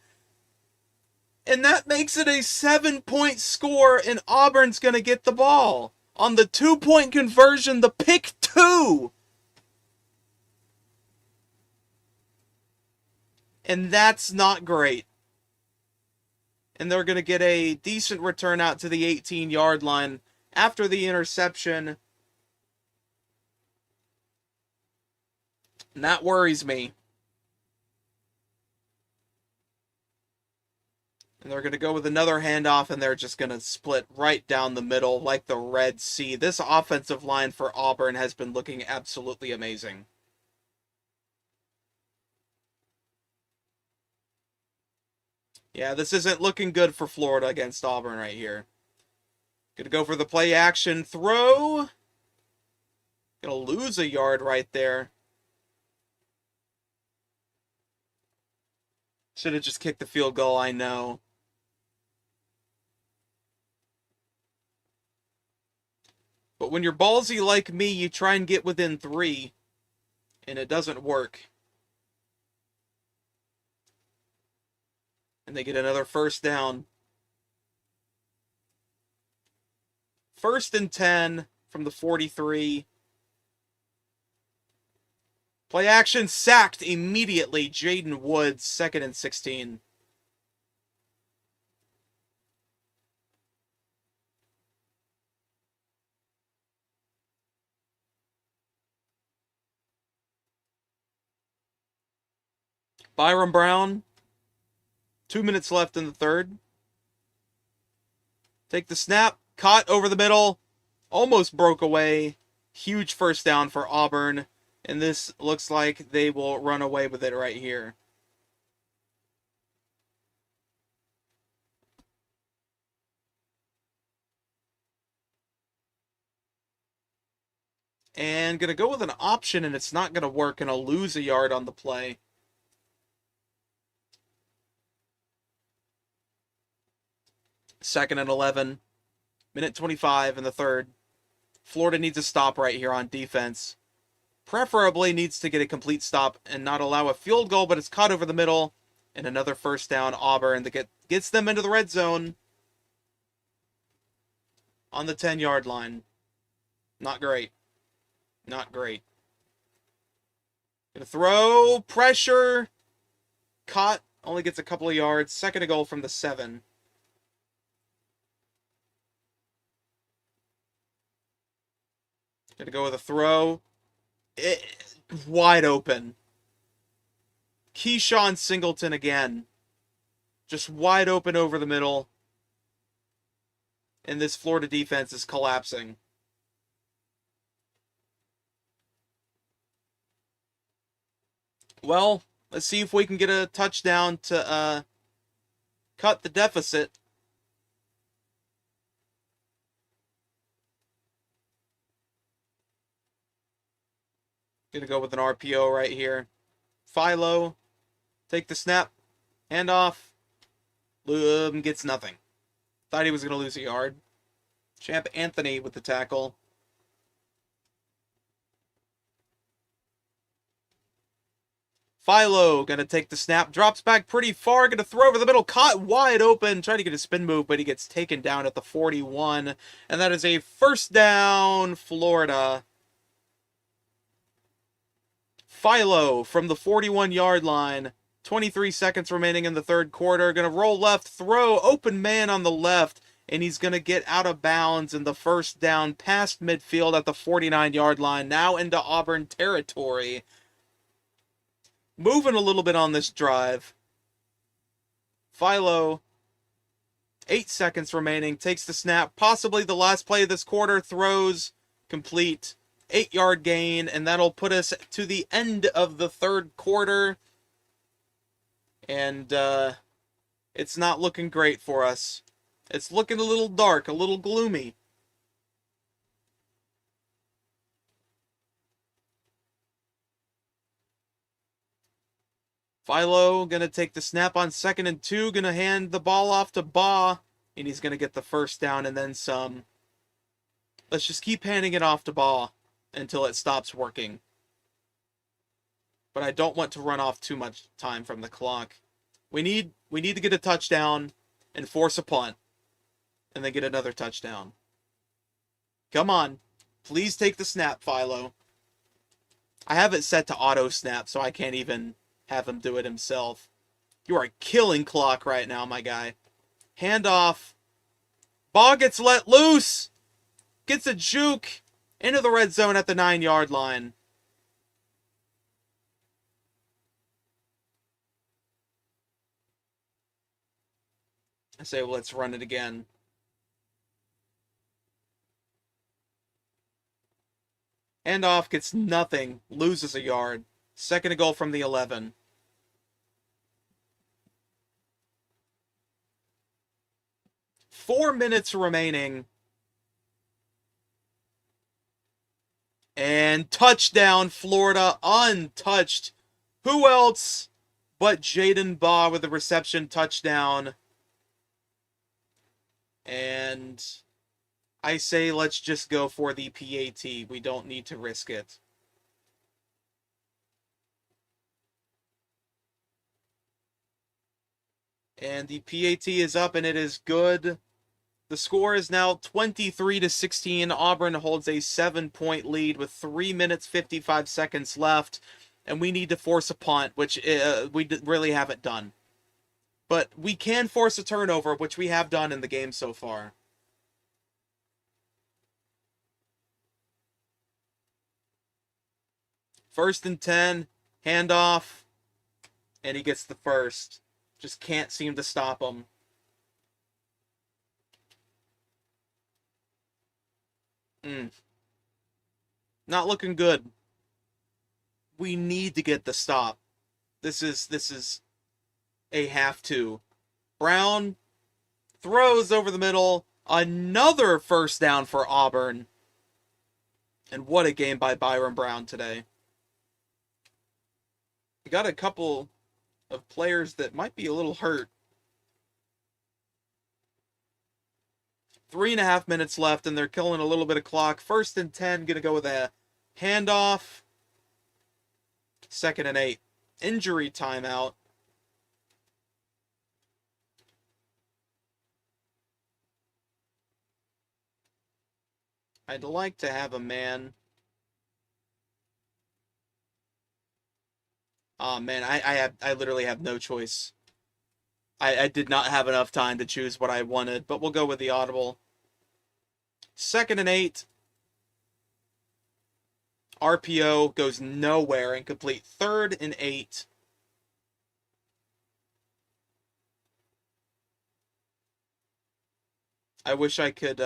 And that makes it a 7-point score. And Auburn's going to get the ball. On the 2-point conversion, the pick 2. And that's not great. And they're going to get a decent return out to the 18-yard line after the interception. And that worries me. And they're going to go with another handoff, and they're just going to split right down the middle like the Red Sea. This offensive line for Auburn has been looking absolutely amazing. Yeah, this isn't looking good for Florida against Auburn right here. Gonna go for the play action throw. Gonna lose a yard right there. Should have just kicked the field goal, I know. But when you're ballsy like me, you try and get within 3, and it doesn't work. And they get another first down. 1st and 10 from the 43. Play action sacked immediately. Jaden Woods, 2nd and 16. Byron Brown, 2 minutes left in the third. Take the snap, caught over the middle, almost broke away. Huge first down for Auburn, and this looks like they will run away with it right here. And going to go with an option, and it's not going to work, and I'll lose a yard on the play. Second and 11. Minute 25 in the third. Florida needs a stop right here on defense. Preferably needs to get a complete stop and not allow a field goal, but it's caught over the middle. And another first down, Auburn, that gets them into the red zone on the 10-yard line. Not great. Not great. Gonna throw, pressure, caught, only gets a couple of yards. Second and goal from the 7. Gonna go with a throw. Wide open. Keyshawn Singleton again. Just wide open over the middle. And this Florida defense is collapsing. Well, let's see if we can get a touchdown to cut the deficit. Gonna go with an RPO right here. Philo, take the snap, handoff. Gets nothing. Thought he was gonna lose a yard. Champ Anthony with the tackle. Philo gonna take the snap, drops back pretty far, gonna throw over the middle, caught wide open, trying to get a spin move, but he gets taken down at the 41, and that is a first down, Florida. Philo from the 41-yard line, 23 seconds remaining in the third quarter, gonna roll left, throw, open man on the left, and he's gonna get out of bounds in the first down past midfield at the 49-yard line, now into Auburn territory. Moving a little bit on this drive. Philo, 8 seconds remaining, takes the snap, possibly the last play of this quarter, throws, complete, 8-yard gain, and that'll put us to the end of the third quarter. And it's not looking great for us. It's looking a little dark, a little gloomy. Philo gonna take the snap on 2nd and 2, gonna hand the ball off to Baugh, and he's gonna get the first down and then some. Let's just keep handing it off to Baugh until it stops working. But I don't want to run off too much time from the clock. We need to get a touchdown and force a punt, and then get another touchdown. Come on, please take the snap, Philo. I have it set to auto snap, so I can't even have him do it himself. You are killing clock right now, my guy. Handoff. Baugh gets let loose. Gets a juke into the red zone at the 9-yard line. I say, well, let's run it again. Handoff gets nothing, loses a yard. Second and goal from the 11. Four minutes remaining. And touchdown, Florida, untouched. Who else but Jaden Baugh with a reception touchdown? And I say let's just go for the PAT. We don't need to risk it. And the PAT is up, and it is good. The score is now 23-16. Auburn holds a 7-point lead with 3 minutes 55 seconds left, and we need to force a punt, which we really haven't done. But we can force a turnover, which we have done in the game so far. First and 10, handoff, and he gets the first. Just can't seem to stop him. Not looking good. We need to get the stop. This is a have to. Brown throws over the middle. Another first down for Auburn. And what a game by Byron Brown today. We got a couple of players that might be a little hurt. 3.5 minutes left, and they're killing a little bit of clock. First and 10, gonna go with a handoff. Second and 8. Injury timeout. I'd like to have a man. Oh man, I literally have no choice. I did not have enough time to choose what I wanted, but we'll go with the audible. Second and 8. RPO goes nowhere, incomplete. Third and 8. I wish I could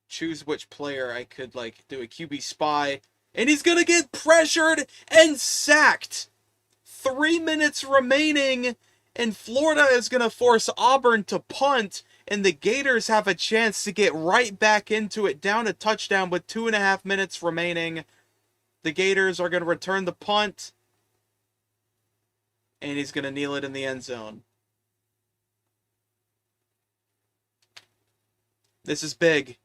choose which player I could like do a QB spy. And he's gonna get pressured and sacked. 3 minutes remaining, and Florida is gonna force Auburn to punt, and the Gators have a chance to get right back into it, down a touchdown with 2.5 minutes remaining. The Gators are gonna return the punt, and he's gonna kneel it in the end zone. This is big.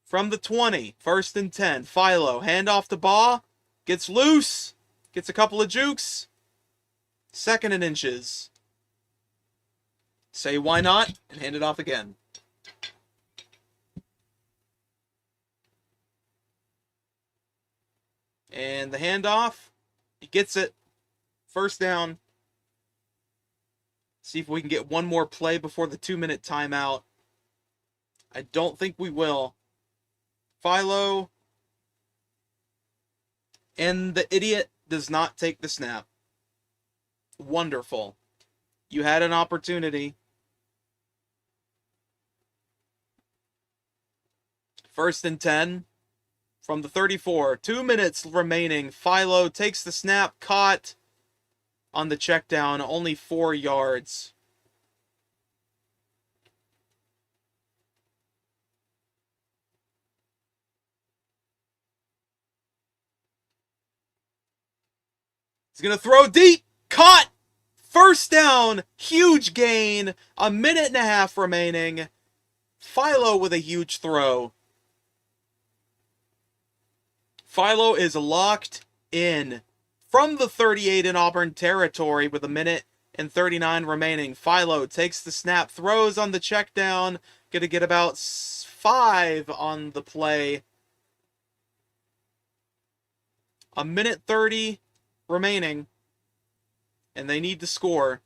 From the 20, first and 10, Philo, handoff to Baugh, gets loose, gets a couple of jukes, second and inches. Say why not, and hand it off again. And the handoff, he gets it, first down. See if we can get one more play before the 2-minute timeout. I don't think we will. Philo, and the idiot does not take the snap. Wonderful. You had an opportunity. First and 10 from the 34. 2 minutes remaining. Philo takes the snap, caught on the check down, only 4 yards. He's going to throw deep. Caught. First down. Huge gain. 1.5 minutes remaining. Philo with a huge throw. Philo is locked in from the 38 in Auburn territory with 1:39 remaining. Philo takes the snap, throws on the check down. Going to get about 5 on the play. 1:30 remaining, and they need to score.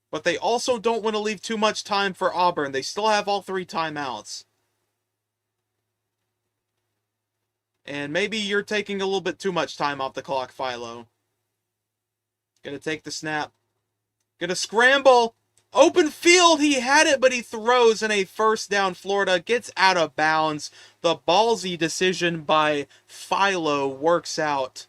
But they also don't want to leave too much time for Auburn. They still have all 3 timeouts. And maybe you're taking a little bit too much time off the clock, Philo. Gonna take the snap. Gonna scramble. Open field. He had it, but he throws in a first down. Florida gets out of bounds. The ballsy decision by Philo works out.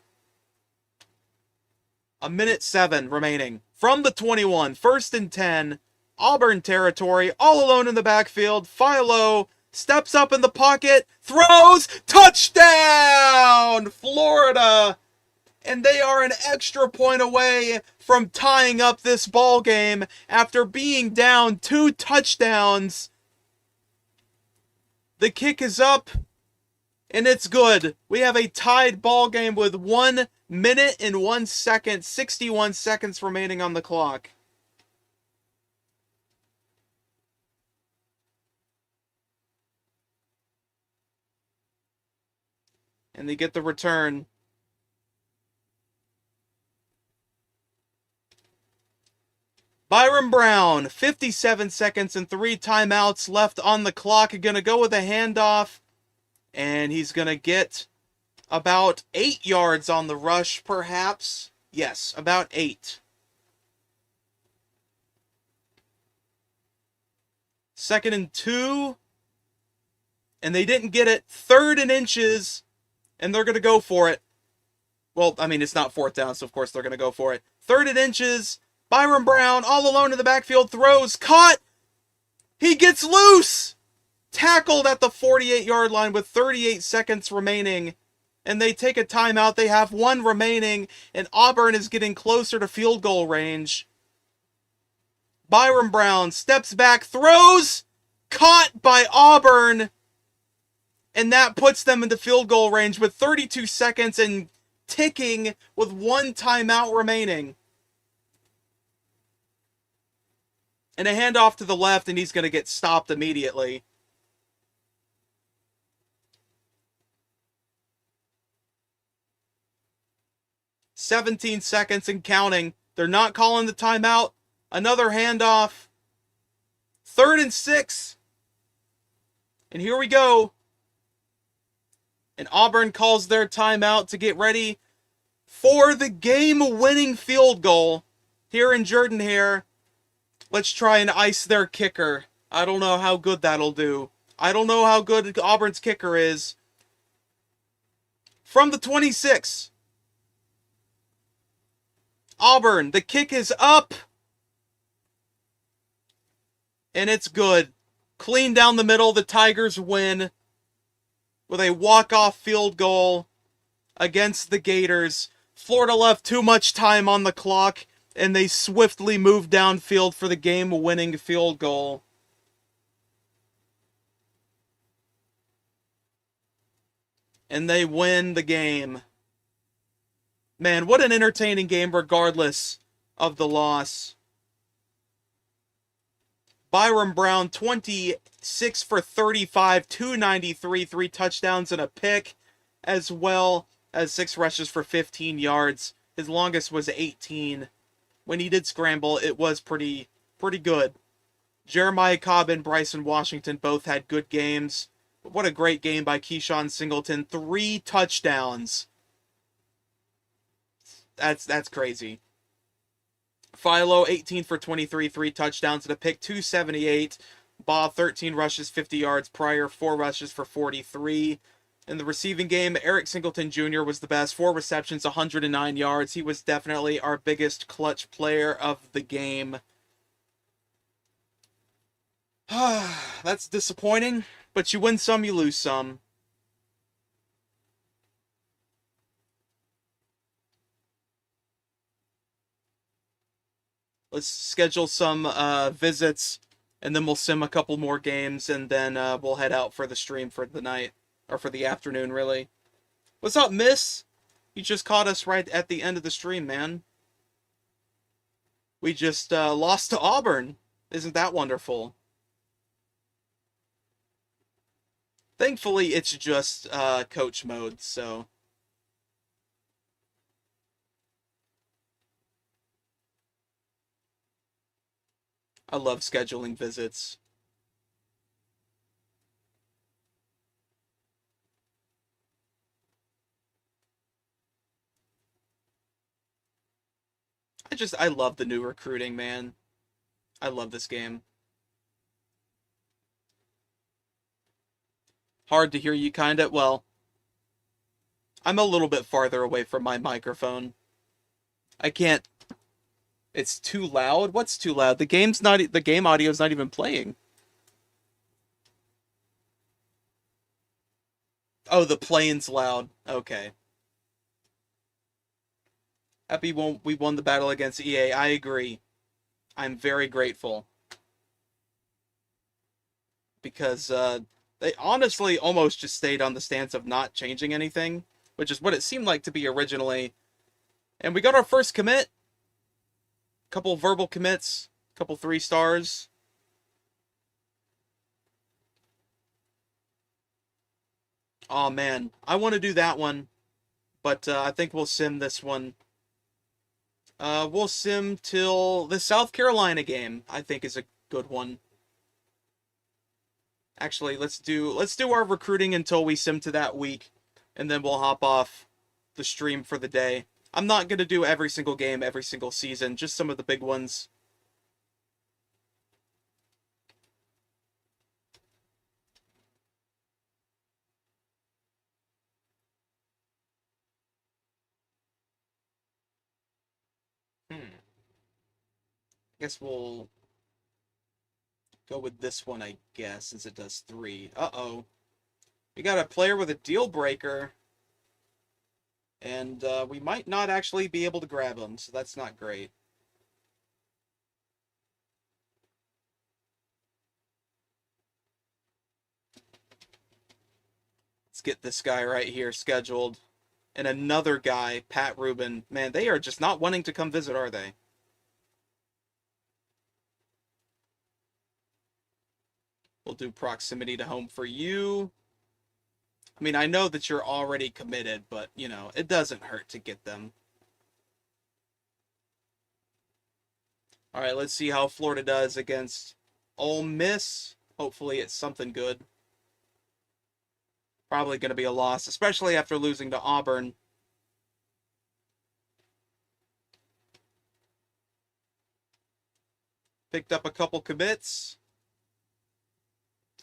1:07 remaining. From the 21, 1st and 10. Auburn territory, all alone in the backfield. Philo steps up in the pocket, throws, touchdown! Florida! And they are an extra point away from tying up this ball game after being down 2 touchdowns. The kick is up, and it's good. We have a tied ball game with 1 minute and 1 second, 61 seconds remaining on the clock. And they get the return. Byron Brown, 57 seconds and 3 timeouts left on the clock. Gonna go with a handoff, and he's gonna get about 8 yards on the rush, perhaps. Yes, about 8. 2nd and 2, and they didn't get it. 3rd and inches, and they're gonna go for it. Well, I mean, it's not 4th down, so of course they're gonna go for it. 3rd and inches. Byron Brown, all alone in the backfield, throws, caught! He gets loose! Tackled at the 48-yard line with 38 seconds remaining. And they take a timeout. They have 1 remaining, and Auburn is getting closer to field goal range. Byron Brown steps back, throws, caught by Auburn. And that puts them into field goal range with 32 seconds and ticking with 1 timeout remaining. And a handoff to the left, and he's going to get stopped immediately. "17 seconds and counting. They're not calling the timeout. Another handoff. 3rd and 6. And here we go. And Auburn calls their timeout to get ready for the game-winning field goal here in Jordan-Hare. Let's try and ice their kicker. I don't know how good that'll do. I don't know how good Auburn's kicker is. From the 26. Auburn, the kick is up. And it's good. Clean down the middle. The Tigers win with a walk-off field goal against the Gators. Florida left too much time on the clock, and they swiftly moved downfield for the game-winning field goal. And they win the game. Man, what an entertaining game regardless of the loss. Byron Brown, 26 for 35, 293, 3 touchdowns and a pick, as well as 6 rushes for 15 yards. His longest was 18. When he did scramble, it was pretty good. Jeremiah Cobb and Bryson Washington both had good games. But what a great game by Keyshawn Singleton. 3 touchdowns. That's crazy. Philo, 18 for 23, 3 touchdowns and a pick, 278. Bob, 13 rushes, 50 yards. Pryor, 4 rushes for 43. In the receiving game, Eric Singleton Jr. was the best. 4 receptions, 109 yards. He was definitely our biggest clutch player of the game. That's disappointing, but you win some, you lose some. Let's schedule some visits, and then we'll sim a couple more games, and then we'll head out for the stream for the night. Or for the afternoon, really. What's up, miss? You just caught us right at the end of the stream, man. We just lost to Auburn. Isn't that wonderful? Thankfully, it's just coach mode, so... I love scheduling visits. I I love the new recruiting, man. I love this game. Hard to hear you, kinda. Well, I'm a little bit farther away from my microphone. I can't. It's too loud? What's too loud? The game audio's not even playing. Oh, the playing's loud. Okay. Happy we won the battle against EA. I agree. I'm very grateful. Because they honestly almost just stayed on the stance of not changing anything, which is what it seemed like to be originally. And we got our first commit. Couple verbal commits. Couple 3 stars. Oh man, I want to do that one, but I think we'll sim this one. We'll sim till the South Carolina game, I think is a good one. Actually, let's do our recruiting until we sim to that week, and then we'll hop off the stream for the day. I'm not going to do every single game, every single season, just some of the big ones. I guess we'll go with this one, I guess, since it does 3. Uh-oh. We got a player with a deal breaker. And we might not actually be able to grab him, so that's not great. Let's get this guy right here scheduled. And another guy, Pat Rubin. Man, they are just not wanting to come visit, are they? We'll do proximity to home for you. I mean, I know that you're already committed, but, you know, it doesn't hurt to get them. All right, let's see how Florida does against Ole Miss. Hopefully it's something good. Probably going to be a loss, especially after losing to Auburn. Picked up a couple commits.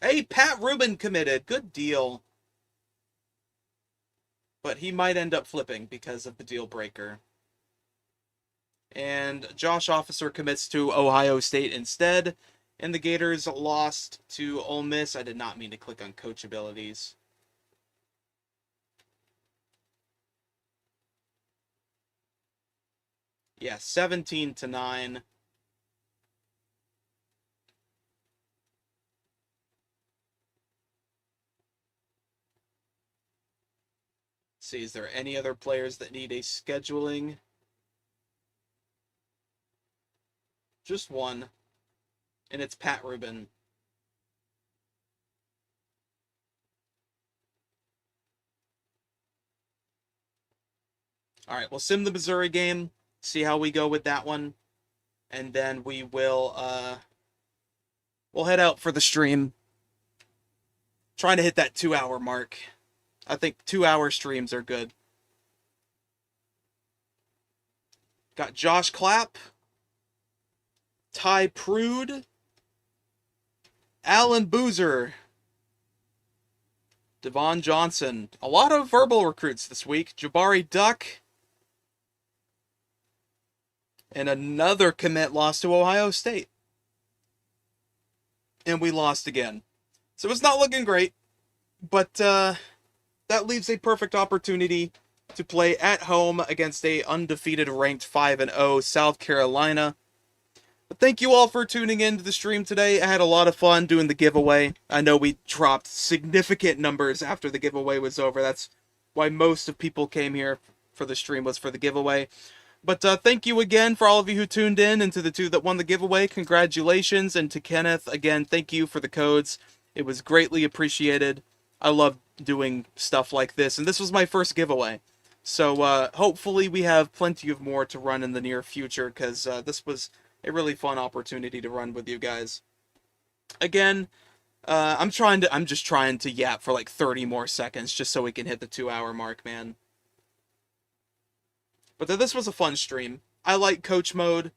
Hey, Pat Rubin committed. Good deal. But he might end up flipping because of the deal breaker. And Josh Officer commits to Ohio State instead. And the Gators lost to Ole Miss. I did not mean to click on coach abilities. Yeah, 17-9. See, is there any other players that need a scheduling? Just one. And it's Pat Rubin. All right, we'll sim the Missouri game, see how we go with that one, and then we will we'll head out for the stream. Trying to hit that 2-hour mark. I think 2-hour streams are good. Got Josh Clapp, Ty Prude, Alan Boozer, Devon Johnson. A lot of verbal recruits this week. Jabari Duck. And another commit lost to Ohio State. And we lost again. So it's not looking great. But that leaves a perfect opportunity to play at home against a undefeated ranked 5-0 South Carolina. But thank you all for tuning in to the stream today. I had a lot of fun doing the giveaway. I know we dropped significant numbers after the giveaway was over. That's why most of people came here for the stream, was for the giveaway. But thank you again for all of you who tuned in, and to the 2 that won the giveaway, congratulations. And to Kenneth, again, thank you for the codes. It was greatly appreciated. I love doing stuff like this, and this was my first giveaway. So hopefully we have plenty of more to run in the near future, because this was a really fun opportunity to run with you guys. Again, I'm just trying to yap for like 30 more seconds just so we can hit the 2-hour mark, man. But this was a fun stream. I like coach mode.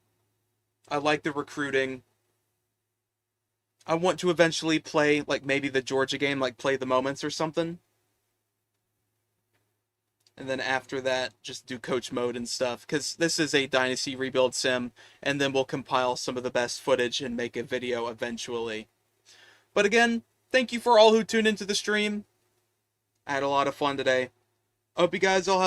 I like the recruiting. I want to eventually play, like, maybe the Georgia game, like, play the moments or something. And then after that, just do coach mode and stuff. Because this is a Dynasty rebuild sim, and then we'll compile some of the best footage and make a video eventually. But again, thank you for all who tuned into the stream. I had a lot of fun today. I hope you guys all have